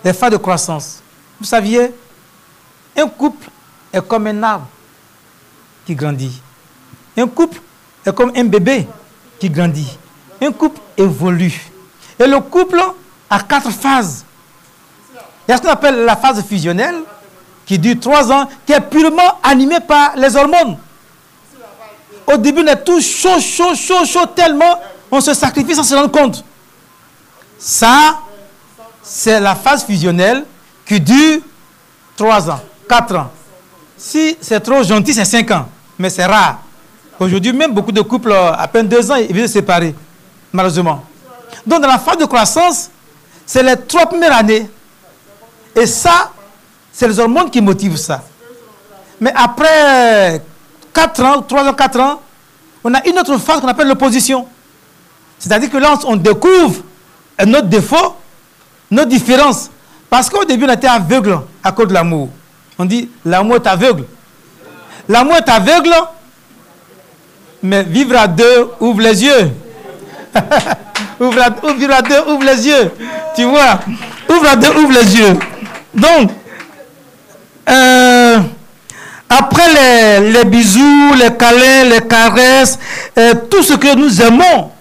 Les phases de croissance. Vous saviez, un couple est comme un arbre qui grandit. Un couple est comme un bébé qui grandit. Un couple évolue. Et le couple a 4 phases. Il y a ce qu'on appelle la phase fusionnelle, qui dure 3 ans, qui est purement animée par les hormones. Au début, on est tous chaud, tellement on se sacrifie sans se rendre compte. Ça, c'est la phase fusionnelle qui dure 3 ans, 4 ans. Si c'est trop gentil, c'est 5 ans. Mais c'est rare. Aujourd'hui, même beaucoup de couples, à peine 2 ans, ils viennent se séparer, malheureusement. Donc, dans la phase de croissance, c'est les 3 premières années. Et ça, c'est les hormones qui motivent ça. Mais après 4 ans, 3 ans, 4 ans, on a une autre phase qu'on appelle l'opposition. C'est-à-dire que là, on découvre notre défaut, notre différence. Parce qu'au début, on était aveugle à cause de l'amour. On dit, l'amour est aveugle. L'amour est aveugle, mais vivre à 2 ouvre les yeux. Vivre à 2 ouvre les yeux. Tu vois, ouvre à 2 ouvre les yeux. Donc, après les bisous, les câlins, les caresses, tout ce que nous aimons,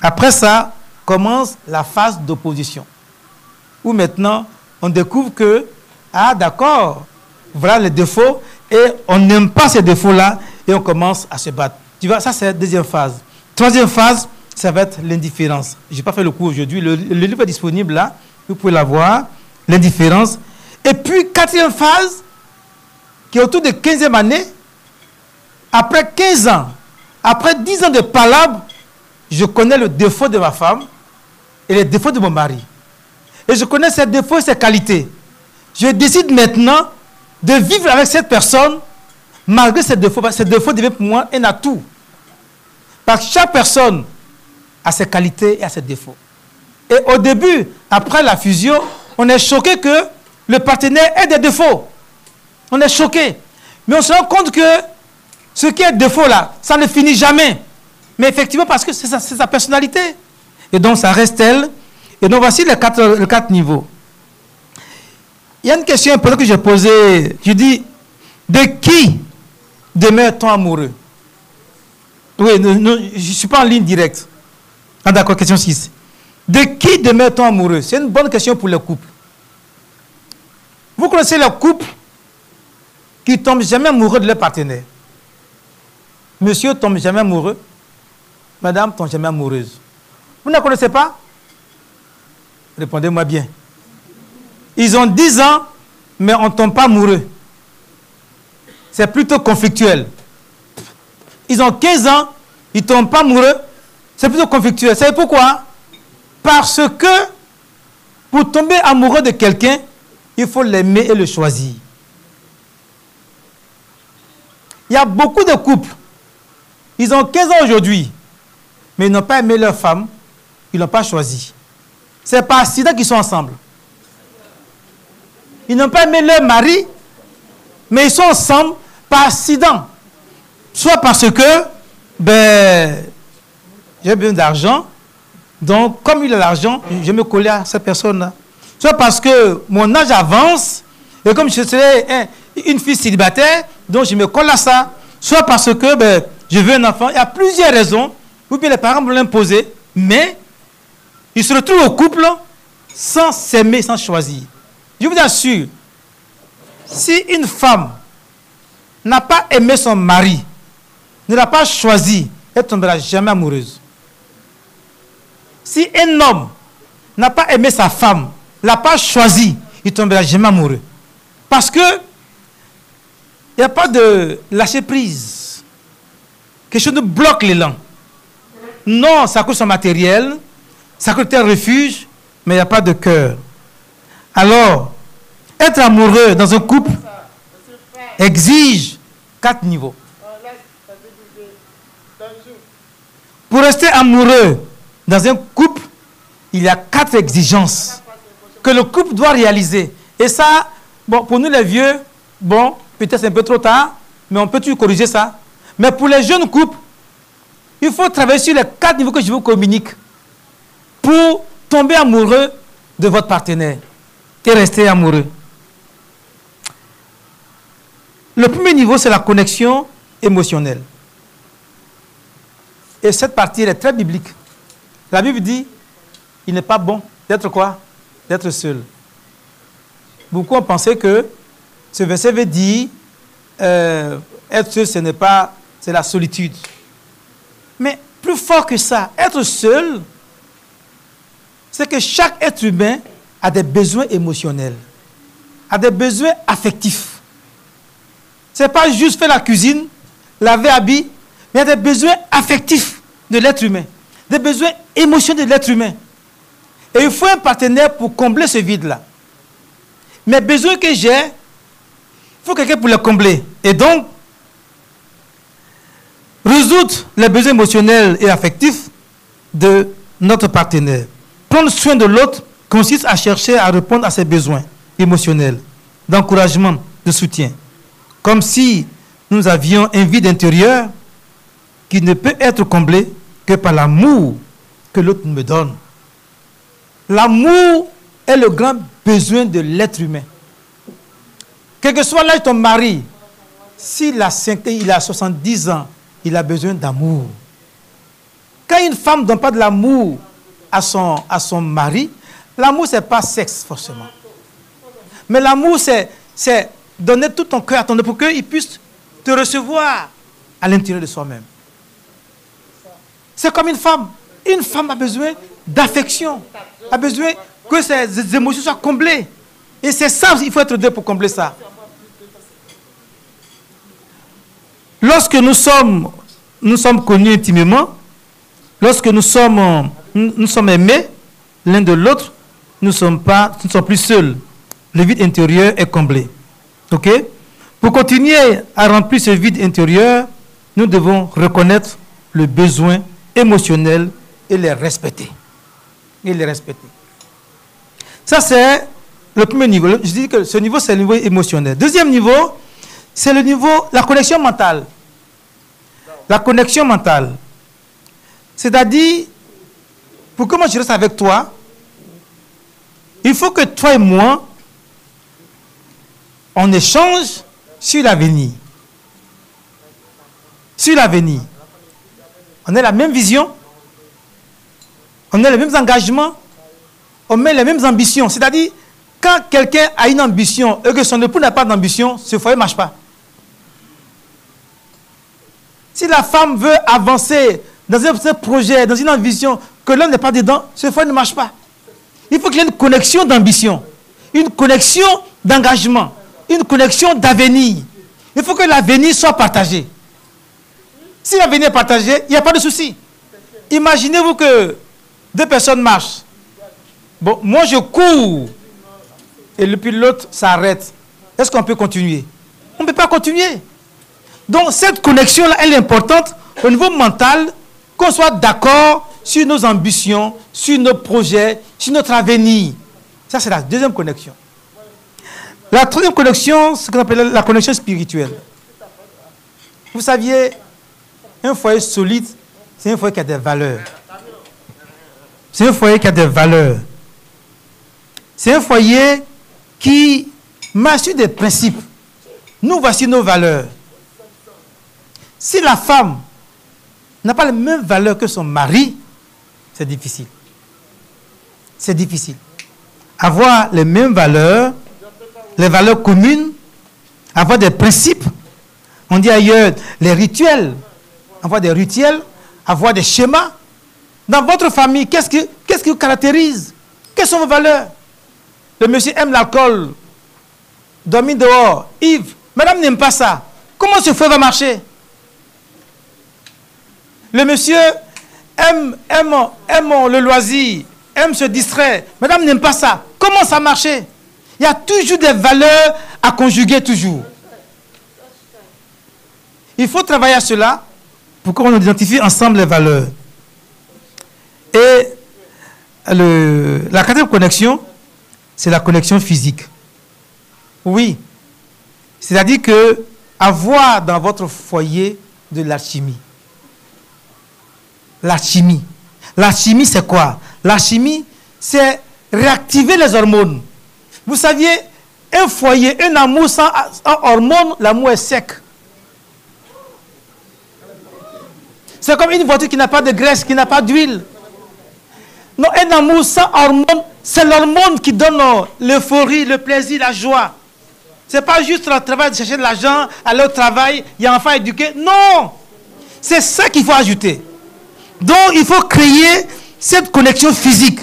après ça, commence la phase d'opposition. Où maintenant, on découvre que, ah d'accord, voilà les défauts, et on n'aime pas ces défauts-là, et on commence à se battre. Tu vois, ça c'est la deuxième phase. Troisième phase, ça va être l'indifférence. Je n'ai pas fait le cours aujourd'hui, le livre est disponible là, vous pouvez la voir, l'indifférence. Et puis, quatrième phase, qui est autour de 15e année, après 15 ans, après 10 ans de palabres, je connais le défaut de ma femme et les défauts de mon mari. Et je connais ses défauts et ses qualités. Je décide maintenant de vivre avec cette personne malgré ses défauts. Parce que ses défauts deviennent pour moi un atout. Parce que chaque personne a ses qualités et a ses défauts. Et au début, après la fusion, on est choqué que le partenaire ait des défauts. On est choqué. Mais on se rend compte que ce qui est défaut là, ça ne finit jamais. Mais effectivement, parce que c'est sa personnalité. Et donc, ça reste elle. Et donc, voici les quatre niveaux. Il y a une question importante que j'ai posée. Je dis, de qui demeure-t-on amoureux? Oui, je ne suis pas en ligne directe. Ah d'accord, question 6. De qui demeure-t-on amoureux? C'est une bonne question pour les couples. Vous connaissez les couples qui ne tombent jamais amoureux de leur partenaire. Monsieur tombe jamais amoureux. Madame tombe jamais amoureuse. Vous ne connaissez pas? Répondez-moi bien. Ils ont 10 ans, mais on ne tombe pas amoureux. C'est plutôt conflictuel. Ils ont 15 ans, ils ne tombent pas amoureux. C'est plutôt conflictuel. Vous savez pourquoi? Parce que pour tomber amoureux de quelqu'un, il faut l'aimer et le choisir. Il y a beaucoup de couples. Ils ont 15 ans aujourd'hui, mais ils n'ont pas aimé leur femme. Ils ne l'ont pas choisi. C'est par accident qu'ils sont ensemble. Ils n'ont pas aimé leur mari, mais ils sont ensemble par accident. Soit parce que, j'ai besoin d'argent, donc comme il a l'argent, je me coller à cette personne-là. Soit parce que mon âge avance, et comme je serais une fille célibataire, donc je me colle à ça. Soit parce que je veux un enfant. Il y a plusieurs raisons, ou bien les parents me l'imposer, mais ils se retrouvent au couple sans s'aimer, sans choisir. Je vous assure, si une femme n'a pas aimé son mari, ne l'a pas choisi, elle ne tombera jamais amoureuse. Si un homme n'a pas aimé sa femme, ne l'a pas choisi, il ne tombera jamais amoureux. Parce que il n'y a pas de lâcher prise. Quelque chose nous bloque l'élan. Non, ça coûte son matériel, ça coûte un refuge, mais il n'y a pas de cœur. Alors, être amoureux dans un couple exige 4 niveaux. Pour rester amoureux dans un couple, il y a 4 exigences que le couple doit réaliser. Et ça, bon, pour nous les vieux, bon, peut-être c'est un peu trop tard, mais on peut toujours corriger ça. Mais pour les jeunes couples, il faut travailler sur les 4 niveaux que je vous communique pour tomber amoureux de votre partenaire et rester amoureux. Le premier niveau, c'est la connexion émotionnelle. Et cette partie, elle est très biblique. La Bible dit, il n'est pas bon d'être quoi? D'être seul. Beaucoup ont pensé que ce verset veut dire, être seul, ce n'est pas, c'est la solitude. Mais plus fort que ça, être seul, c'est que chaque être humain a des besoins émotionnels, a des besoins affectifs. Ce n'est pas juste faire la cuisine, laver habits, mais il y a des besoins affectifs de l'être humain, des besoins émotionnels de l'être humain. Et il faut un partenaire pour combler ce vide-là. Mes besoins que j'ai, il faut quelqu'un pour les combler. Et donc, résoudre les besoins émotionnels et affectifs de notre partenaire. Prendre soin de l'autre consiste à chercher à répondre à ses besoins émotionnels, d'encouragement, de soutien. Comme si nous avions un vide intérieur qui ne peut être comblé que par l'amour que l'autre me donne. L'amour est le grand besoin de l'être humain. Quel que soit l'âge de ton mari, s'il a 5 ans, il a 70 ans, il a besoin d'amour. Quand une femme ne donne pas de l'amour à son mari, l'amour, ce n'est pas sexe forcément. Mais l'amour, c'est donner tout ton cœur à ton homme pour qu'il puisse te recevoir à l'intérieur de soi-même. C'est comme une femme. Une femme a besoin d'affection, a besoin que ses émotions soient comblées. Et c'est ça, il faut être deux pour combler ça. Lorsque nous sommes connus intimement, lorsque nous sommes aimés l'un de l'autre, nous ne sommes plus seuls. Le vide intérieur est comblé. Ok? Pour continuer à remplir ce vide intérieur, nous devons reconnaître le besoin émotionnel et les respecter. Ça, c'est le premier niveau. Je dis que ce niveau, c'est le niveau émotionnel. Deuxième niveau, c'est le niveau, la connexion mentale. La connexion mentale. C'est-à-dire, pour que moi je reste avec toi, il faut que toi et moi, on échange sur l'avenir. Sur l'avenir. On a la même vision. On a les mêmes engagements, on met les mêmes ambitions. C'est-à-dire, quand quelqu'un a une ambition et que son époux n'a pas d'ambition, ce foyer ne marche pas. Si la femme veut avancer dans un projet, dans une ambition, que l'homme n'est pas dedans, ce foyer ne marche pas. Il faut qu'il y ait une connexion d'ambition, une connexion d'engagement, une connexion d'avenir. Il faut que l'avenir soit partagé. Si l'avenir est partagé, il n'y a pas de souci. Imaginez-vous que deux personnes marchent. Bon, moi je cours et puis l'autre s'arrête. Est-ce qu'on peut continuer? On ne peut pas continuer. Donc cette connexion-là, elle est importante au niveau mental, qu'on soit d'accord sur nos ambitions, sur nos projets, sur notre avenir. Ça, c'est la deuxième connexion. La troisième connexion, c'est ce qu'on appelle la connexion spirituelle. Vous saviez, un foyer solide, c'est un foyer qui a des valeurs. C'est un foyer qui a des valeurs. C'est un foyer qui marche sur des principes. Nous, voici nos valeurs. Si la femme n'a pas les mêmes valeurs que son mari, c'est difficile. C'est difficile. Avoir les mêmes valeurs, les valeurs communes, avoir des principes. On dit ailleurs les rituels. Avoir des rituels, avoir des schémas. Dans votre famille, qu'est-ce qui vous caractérise? Quelles sont vos valeurs? Le monsieur aime l'alcool, dormir dehors. Yves, madame n'aime pas ça. Comment ce feu va marcher? Le monsieur aime le loisir, aime se distraire. Madame n'aime pas ça. Comment ça marche? Il y a toujours des valeurs à conjuguer toujours. Il faut travailler à cela pour qu'on identifie ensemble les valeurs. Et la quatrième connexion, c'est la connexion physique. Oui. C'est-à-dire que avoir dans votre foyer de l'alchimie. L'alchimie. L'alchimie, c'est quoi? L'alchimie, c'est réactiver les hormones. Vous saviez, un foyer, un amour sans hormones, l'amour est sec. C'est comme une voiture qui n'a pas de graisse, qui n'a pas d'huile. Non, un amour sans hormones, c'est l'hormone qui donne l'euphorie, le plaisir, la joie. Ce n'est pas juste le travail de chercher de l'argent, aller au travail, il y a un enfant éduqué. Non! C'est ça qu'il faut ajouter. Donc, il faut créer cette connexion physique.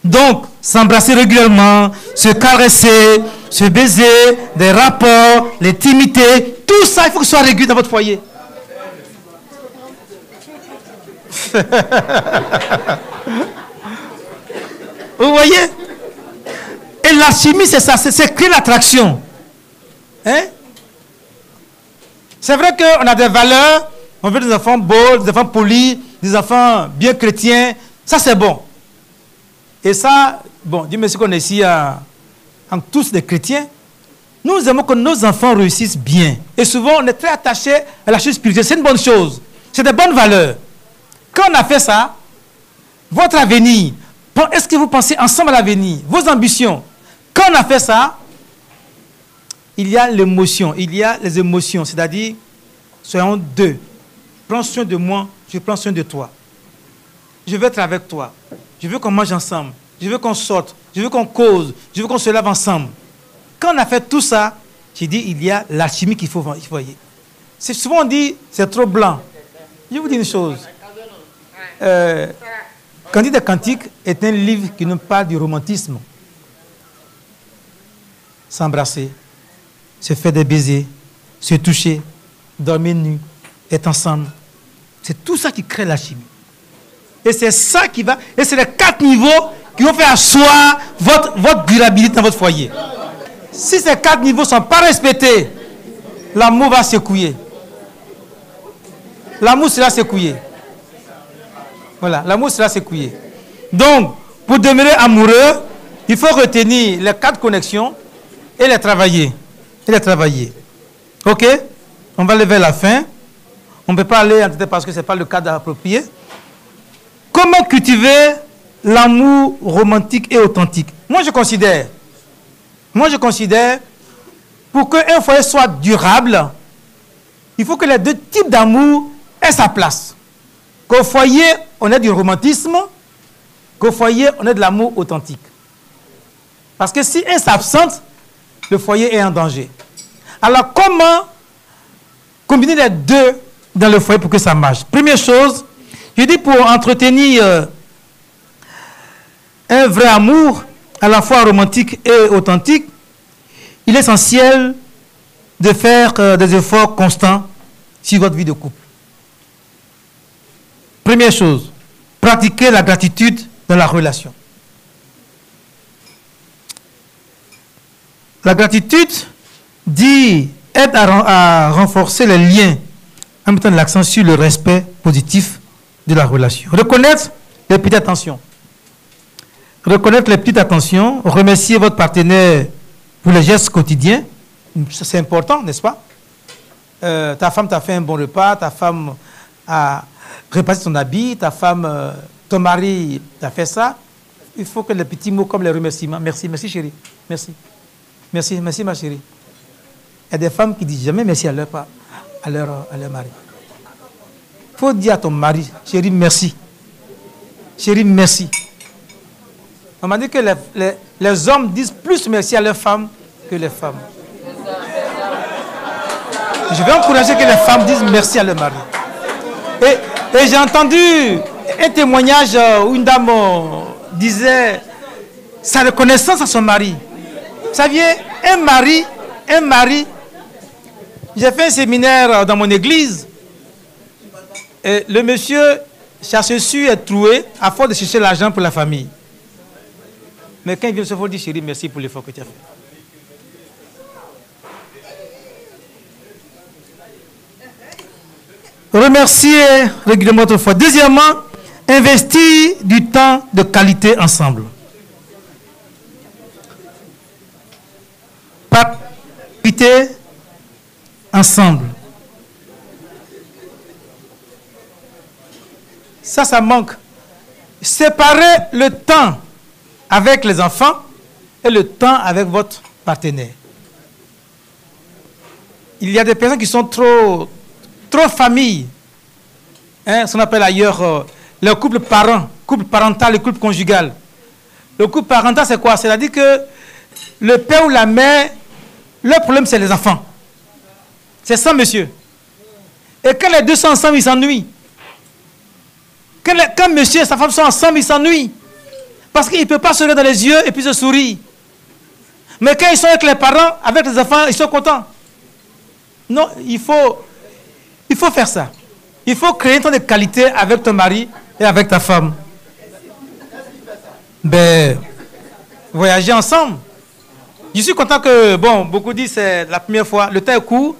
Donc, s'embrasser régulièrement, se caresser, se baiser, des rapports, l'intimité, tout ça, il faut que ce soit régulier dans votre foyer. Vous voyez? Et l'alchimie, c'est ça, c'est créer l'attraction. Hein? C'est vrai qu'on a des valeurs, on veut des enfants beaux, des enfants polis, des enfants bien chrétiens, ça c'est bon. Et ça, bon, Dieu merci qu'on est ici en tous des chrétiens, nous aimons que nos enfants réussissent bien. Et souvent, on est très attaché à la chose spirituelle, c'est une bonne chose, c'est des bonnes valeurs. Quand on a fait ça, votre avenir, est-ce que vous pensez ensemble à l'avenir, vos ambitions? Quand on a fait ça, il y a l'émotion, il y a les émotions, c'est-à-dire, soyons deux. Prends soin de moi, je prends soin de toi. Je veux être avec toi. Je veux qu'on mange ensemble. Je veux qu'on sorte. Je veux qu'on cause. Je veux qu'on se lave ensemble. Quand on a fait tout ça, j'ai dit, il y a l'alchimie qu'il faut voyer. C'est souvent on dit, c'est trop blanc. Je vous dis une chose. Candide des Cantiques est un livre qui nous parle du romantisme. S'embrasser, se faire des baisers, se toucher, dormir nu, être ensemble. C'est tout ça qui crée l'alchimie. Et c'est ça qui va... Et c'est les 4 niveaux qui vont faire asseoir votre durabilité dans votre foyer. Si ces 4 niveaux ne sont pas respectés, l'amour va s'écouiller. L'amour sera s'écouiller. Voilà, l'amour sera s'écouiller. Donc, pour demeurer amoureux, il faut retenir les 4 connexions et les travailler. Ok? On va aller vers la fin. On ne peut pas aller en détail parce que ce n'est pas le cadre approprié. Comment cultiver l'amour romantique et authentique? Moi, je considère, pour qu'un foyer soit durable, il faut que les deux types d'amour aient sa place. Qu'au foyer, on ait du romantisme, qu'au foyer, on ait de l'amour authentique. Parce que si un s'absente, le foyer est en danger. Alors, comment combiner les deux dans le foyer pour que ça marche? Première chose, je dis pour entretenir un vrai amour, à la fois romantique et authentique, il est essentiel de faire des efforts constants sur votre vie de couple. Première chose, pratiquer la gratitude dans la relation. La gratitude aide à renforcer les liens en mettant l'accent sur le respect positif de la relation. Reconnaître les petites attentions. Reconnaître les petites attentions, remercier votre partenaire pour les gestes quotidiens, c'est important, n'est-ce pas? Ta femme t'a fait un bon repas, ta femme a repassé ton habit, ta femme, ton mari t'a fait ça. Il faut que les petits mots comme les remerciements. Merci, merci chérie, merci. Merci, merci ma chérie. Il y a des femmes qui disent jamais merci à leur mari. Il faut dire à ton mari, chérie, merci. Chérie, merci. On m'a dit que les hommes disent plus merci à leurs femmes que les femmes. Je vais encourager que les femmes disent merci à leur mari. Et j'ai entendu un témoignage où une dame disait sa reconnaissance à son mari. Vous saviez, un mari, j'ai fait un séminaire dans mon église, et le monsieur cherche su être troué à force de chercher l'argent pour la famille. Mais quand il vient se faire dire, chérie, merci pour l'effort que tu as fait. Remercier régulièrement votre foi. Deuxièmement, investir du temps de qualité ensemble. Participer ensemble. Ça manque. Séparer le temps avec les enfants et le temps avec votre partenaire. Il y a des personnes qui sont trop famille. Ce qu'on appelle ailleurs le couple parent, couple parental et couple conjugal. Le couple parental, c'est quoi? C'est-à-dire que le père ou la mère, leur problème, c'est les enfants. C'est ça, monsieur. Et quand les deux sont ensemble, ils s'ennuient. Quand monsieur et sa femme sont ensemble, ils s'ennuient. Parce qu'il ne peut pas se regarder dans les yeux et puis se sourire. Mais quand ils sont avec les parents, avec les enfants, ils sont contents. Non, il faut faire ça. Il faut créer un temps de qualité avec ton mari et avec ta femme. Voyager ensemble. Je suis content que, beaucoup disent c'est la première fois. Le temps est court,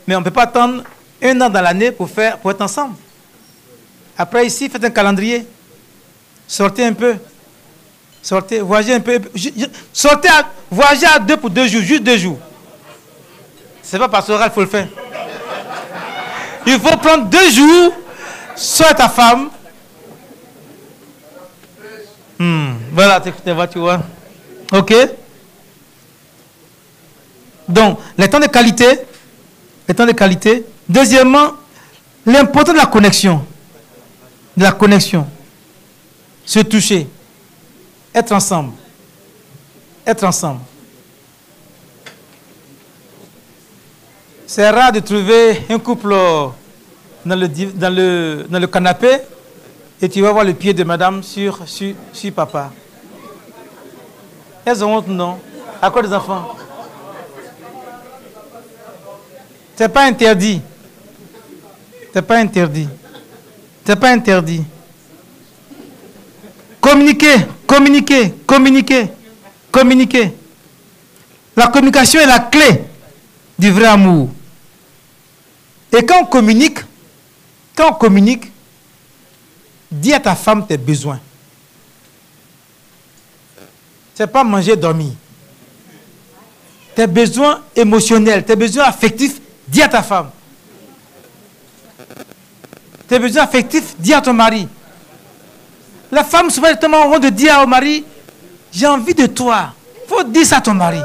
mais on ne peut pas attendre 1 an dans l'année pour être ensemble. Après ici, faites un calendrier. Sortez un peu. Sortez, voyagez un peu. Voyagez à 2 pour 2 jours, juste 2 jours. C'est pas pastoral, il faut le faire. Il faut prendre 2 jours, soit ta femme. Voilà, tu vois. Ok? Donc, les temps de qualité. Les temps de qualité. Deuxièmement, l'importance de la connexion. De la connexion. Se toucher. Être ensemble. Être ensemble. C'est rare de trouver un couple dans le canapé et tu vas voir le pied de madame sur papa. Elles ont honte, non? À quoi des enfants? C'est pas interdit. C'est pas interdit. C'est pas interdit. Communiquer, communiquer, communiquer, communiquer. La communication est la clé du vrai amour. Et quand on communique, dis à ta femme tes besoins. C'est pas manger, dormir. Tes besoins émotionnels, tes besoins affectifs, dis à ta femme. Tes besoins affectifs, dis à ton mari. La femme, souvent, est tellement honte de dire au mari, j'ai envie de toi. Il faut dire ça à ton mari.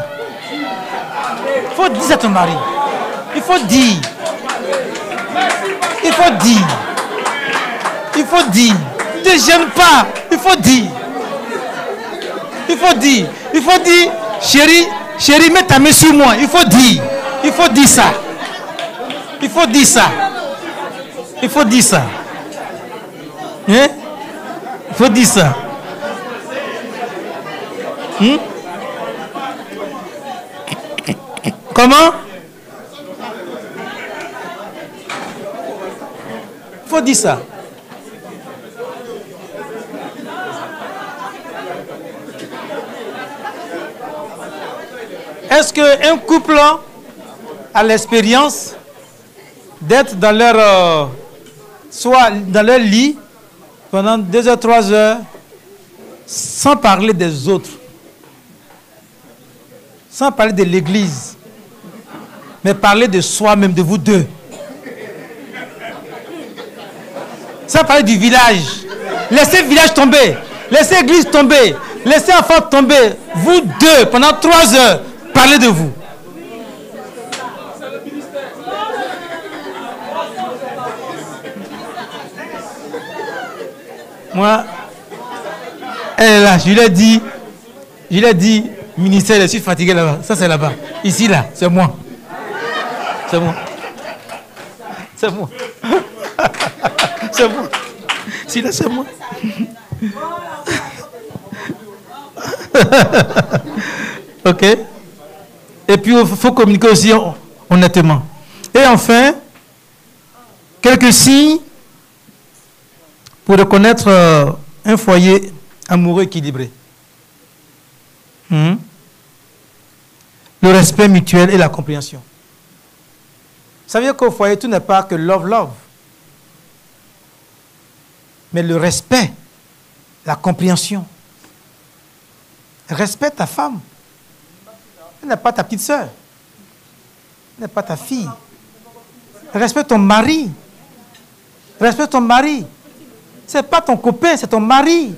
Il faut dire ça à ton mari. Il faut dire. Il faut dire. Il faut dire. Ne te gêne pas. Il faut dire. Il faut dire. Il faut dire, chérie, mets ta main sur moi. Il faut dire. Il faut dire ça. Il faut dire ça. Il faut dire ça. Hein? Il faut dire ça. Comment? Il faut dire ça. Est-ce qu'un couple a l'expérience d'être dans leur soit dans leur lit pendant 2 heures, 3 heures sans parler des autres, sans parler de l'église, mais parler de soi-même, de vous deux, sans parler du village? Laissez le village tomber, laissez l'église tomber, laissez l'enfant tomber, vous deux pendant 3 heures, parlez de vous. Moi, elle est là, je lui ai dit, ministère, je suis fatigué là-bas. Ça, c'est là-bas. Ici, là, c'est moi. C'est moi. C'est moi. C'est moi. Ici, là, c'est moi. Ok. Et puis, il faut communiquer aussi honnêtement. Et enfin, quelques signes pour reconnaître un foyer amoureux équilibré. Le respect mutuel et la compréhension. Ça veut dire qu'au foyer, tout n'est pas que love. Mais le respect, la compréhension. Respecte ta femme. Elle n'est pas ta petite sœur. Elle n'est pas ta fille. Respecte ton mari. Respecte ton mari. Ce n'est pas ton copain, c'est ton mari.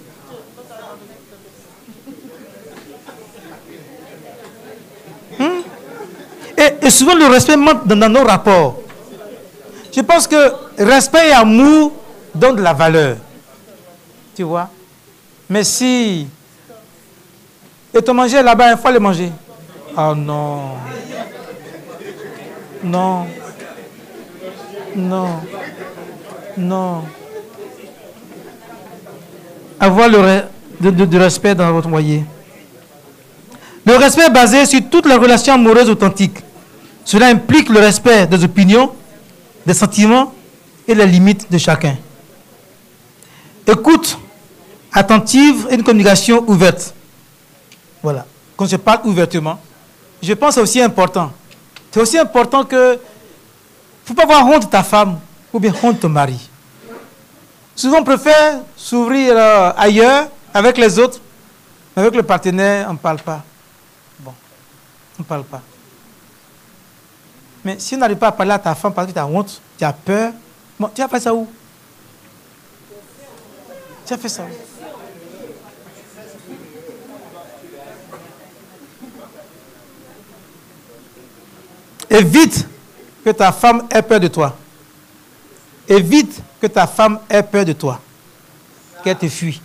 Et souvent, le respect manque dans nos rapports. Je pense que respect et amour donnent de la valeur. Tu vois? Mais si... Et ton manger là-bas, il faut le manger. Oh non. Non. Non. Non. Avoir du respect dans votre foyer. Le respect est basé sur toutes les relations amoureuses authentiques. Cela implique le respect des opinions, des sentiments et les limites de chacun. Écoute attentive et une communication ouverte. Voilà. Quand je parle ouvertement, je pense que c'est aussi important. C'est aussi important que... Il ne faut pas avoir honte de ta femme ou bien honte de ton mari. Souvent, on préfère s'ouvrir ailleurs, avec les autres, mais avec le partenaire, on ne parle pas. Bon, on ne parle pas. Mais si on n'arrive pas à parler à ta femme parce que tu as honte, tu as peur, bon, tu as fait ça où? Tu as fait ça où? Évite que ta femme ait peur de toi. Évite que ta femme ait peur de toi. Qu'elle te fuit.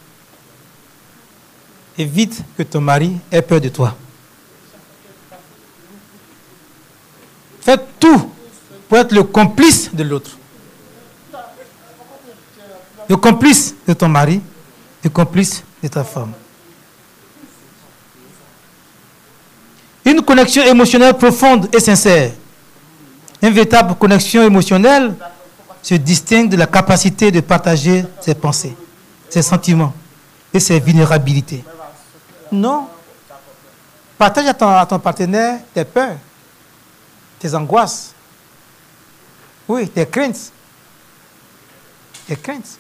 Évite que ton mari ait peur de toi. Fais tout pour être le complice de l'autre. Le complice de ton mari, le complice de ta femme. Une connexion émotionnelle profonde et sincère. Une véritable connexion émotionnelle se distingue de la capacité de partager ses pensées, ses sentiments et ses vulnérabilités. Non. Partage à ton partenaire tes peurs, tes angoisses. Oui, tes craintes. Tes craintes.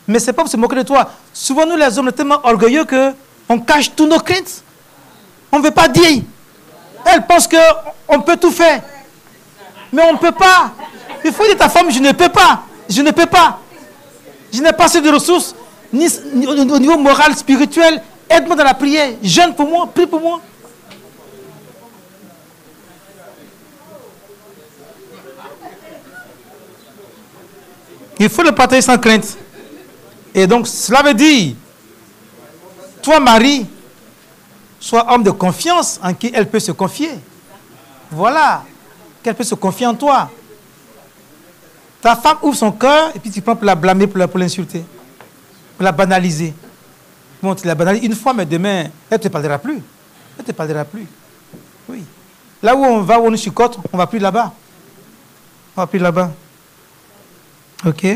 Mais ce n'est pas pour se moquer de toi. Souvent, nous, les hommes, on est tellement orgueilleux qu'on cache tous nos craintes. On ne veut pas dire. Elle pense qu'on peut tout faire. Mais on ne peut pas. Il faut dire à ta femme, je ne peux pas. Je ne peux pas. Je n'ai pas assez de ressources, ni au niveau moral, spirituel. Aide-moi dans la prière. Jeûne pour moi, prie pour moi. Il faut le partager sans crainte. Et donc, cela veut dire, toi, Marie, sois homme de confiance en qui elle peut se confier. Voilà, qu'elle peut se confier en toi. Ta femme ouvre son cœur et puis tu prends pour la blâmer, pour l'insulter, pour la banaliser. Bon, tu la banalises une fois, mais demain, elle ne te parlera plus. Elle ne te parlera plus. Oui. Là où on va, où on nous chicote, on ne va plus là-bas. On ne va plus là-bas. Ok.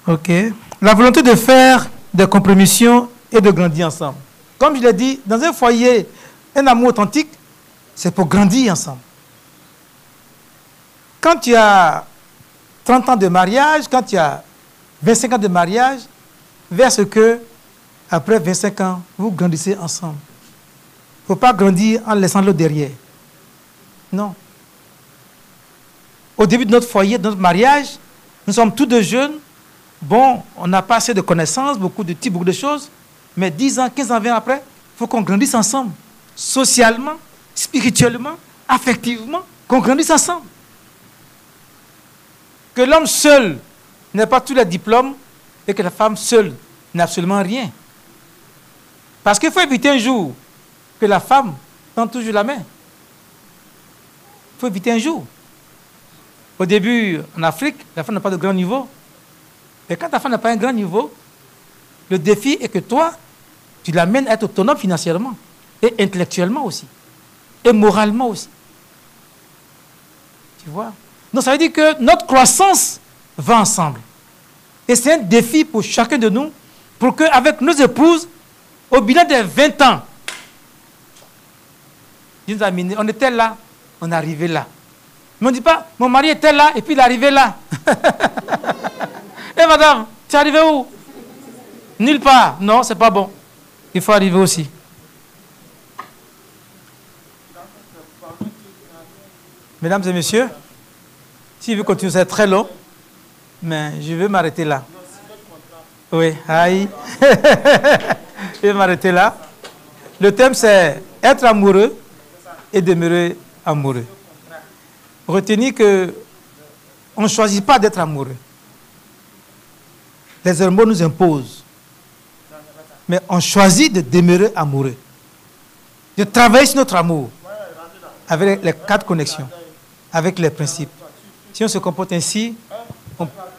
Ok. La volonté de faire des compromissions et de grandir ensemble. Comme je l'ai dit, dans un foyer, un amour authentique, c'est pour grandir ensemble. Quand tu as 30 ans de mariage, quand tu as 25 ans de mariage, vers ce que, après 25 ans, vous grandissez ensemble. Il ne faut pas grandir en laissant l'autre derrière. Non. Au début de notre foyer, de notre mariage, nous sommes tous deux jeunes. Bon, on n'a pas assez de connaissances, beaucoup de types, beaucoup de choses. Mais 10 ans, 15 ans, 20 ans après, il faut qu'on grandisse ensemble. Socialement, spirituellement, affectivement, qu'on grandisse ensemble. Que l'homme seul n'ait pas tous les diplômes et que la femme seule n'a absolument rien. Parce qu'il faut éviter un jour que la femme tende toujours la main. Il faut éviter un jour. Au début, en Afrique, la femme n'a pas de grand niveau. Et quand ta femme n'a pas un grand niveau, le défi est que toi, tu l'amènes à être autonome financièrement, et intellectuellement aussi, et moralement aussi. Tu vois? Donc ça veut dire que notre croissance va ensemble. Et c'est un défi pour chacun de nous, pour qu'avec nos épouses, au bilan des 20 ans, on était là, on est arrivé là. Mais on ne dit pas, mon mari était là, et puis il est arrivé là. Eh madame, tu es arrivé où? Nulle part. Non, c'est pas bon. Il faut arriver aussi. Mesdames et messieurs, si je veux continuer, c'est très long, mais je vais m'arrêter là. Oui, aïe. Je vais m'arrêter là. Le thème, c'est être amoureux et demeurer amoureux. Retenez que on ne choisit pas d'être amoureux. Les hormones nous imposent. Mais on choisit de demeurer amoureux. De travailler sur notre amour. Avec les 4 connexions. Avec les principes. Si on se comporte ainsi,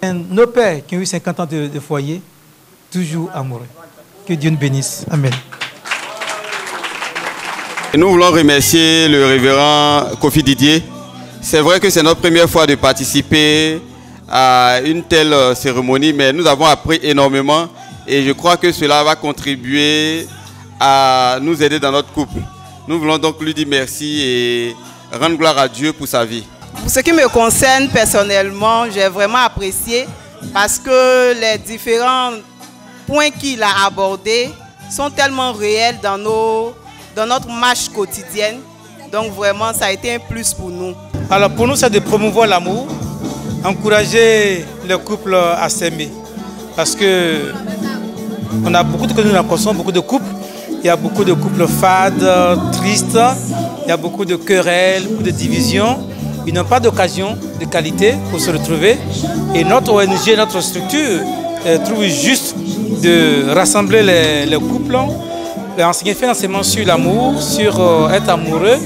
nos pères qui ont eu 50 ans de foyer, toujours amoureux. Que Dieu nous bénisse. Amen. Et nous voulons remercier le révérend Kofi Didier. C'est vrai que c'est notre première fois de participer à une telle cérémonie, mais nous avons appris énormément et je crois que cela va contribuer à nous aider dans notre couple. Nous voulons donc lui dire merci et rendre gloire à Dieu pour sa vie. Pour ce qui me concerne personnellement, j'ai vraiment apprécié parce que les différents points qu'il a abordés sont tellement réels dans notre marche quotidienne. Donc vraiment, ça a été un plus pour nous. Alors pour nous, c'est de promouvoir l'amour, encourager le couple à s'aimer. Parce que on a beaucoup de nous rencontrons, beaucoup de couples. Il y a beaucoup de couples fades, tristes. Il y a beaucoup de querelles, beaucoup de divisions. Ils n'ont pas d'occasion de qualité pour se retrouver. Et notre ONG, notre structure, trouve juste de rassembler les couples, enseigner, faire l'enseignement sur l'amour, sur être amoureux.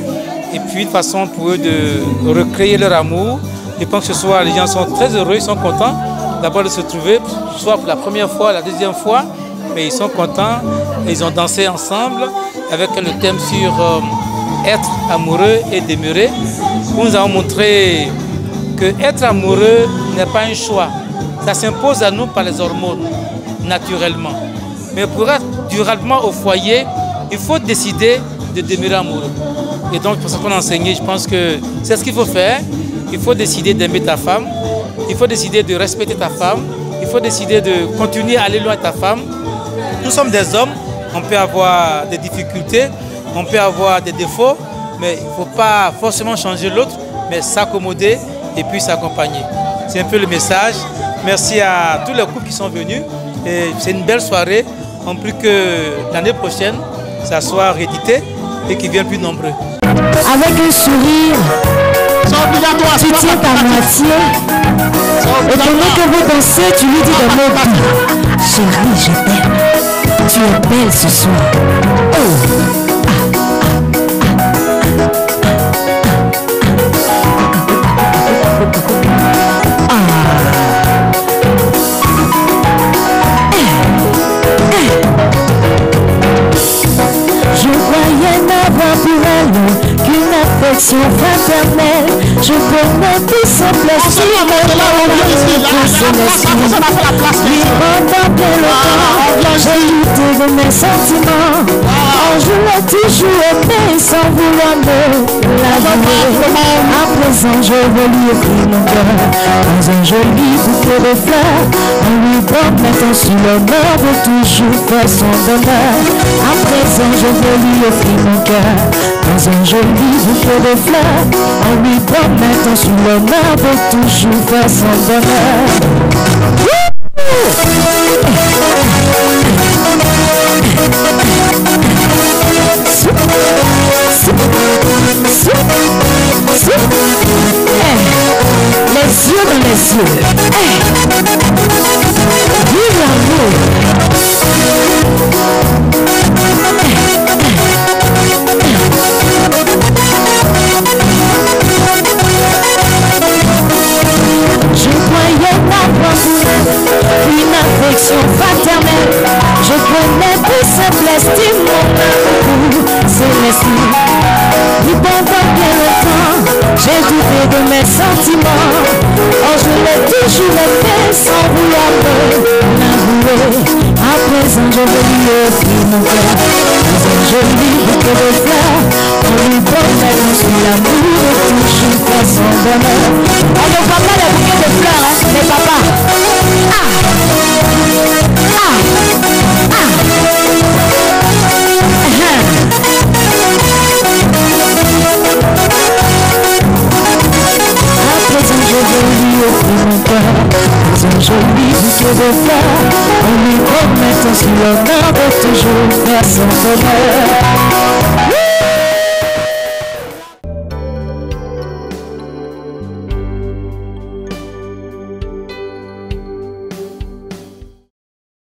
Et puis, une façon pour eux de recréer leur amour. Je pense que ce soir, les gens sont très heureux, ils sont contents d'abord de se trouver, soit pour la première fois, la deuxième fois, mais ils sont contents. Et ils ont dansé ensemble avec le thème sur être amoureux et demeurer. Nous avons montré que être amoureux n'est pas un choix. Ça s'impose à nous par les hormones, naturellement. Mais pour être durablement au foyer, il faut décider de demeurer amoureux. Et donc, pour ça qu'on a enseigné, je pense que c'est ce qu'il faut faire. Il faut décider d'aimer ta femme. Il faut décider de respecter ta femme. Il faut décider de continuer à aller loin de ta femme. Nous sommes des hommes. On peut avoir des difficultés. On peut avoir des défauts. Mais il ne faut pas forcément changer l'autre, mais s'accommoder et puis s'accompagner. C'est un peu le message. Merci à tous les couples qui sont venus. C'est une belle soirée. En plus que l'année prochaine, ça soit réédité et qu'ils viennent plus nombreux. Avec un sourire, tu tiens ta moitié Et pendant que vous dansez, tu lui dis des mots doux. Chérie, je t'aime. Tu es belle ce soir. Oh. Je croyais n'avoir pour elle qu'une affection fraternelle. Je connais tout simple estime oui, pendant bien longtemps, j'ai lutté de mes sentiments. Oh, je l'ai toujours aimé sans vouloir me l'avouer. À présent, je veux lui offrir mon cœur dans un joli bouquet de fleurs. En lui promettant sur l'honneur de toujours faire son bonheur. À présent, je veux lui offrir mon cœur dans un joli bouquet de fleurs. En lui promettant sur l'honneur de toujours faire son bonheur. Les yeux dans les yeux. Vive l'amour. Je croyais n'avoir une affection fraternelle. Je connais tout simple estime, mon amour célestine. Et pendant bien longtemps, j'ai douté de mes sentiments. Oh, je l'ai toujours aimé sans vouloir me l'avouer. À présent, je veux lui offrir mon cœur dans un joli bouquet de fleurs. On lui promet sur l'amour de toujours faire son bonheur. On ne voit pas les bouquets de fleurs, hein, mais papa. À présent, je veux lui offrir mon cœur dans un joli bouquet de fleurs. On lui promettant sur l'honneur de toujours faire son bonheur.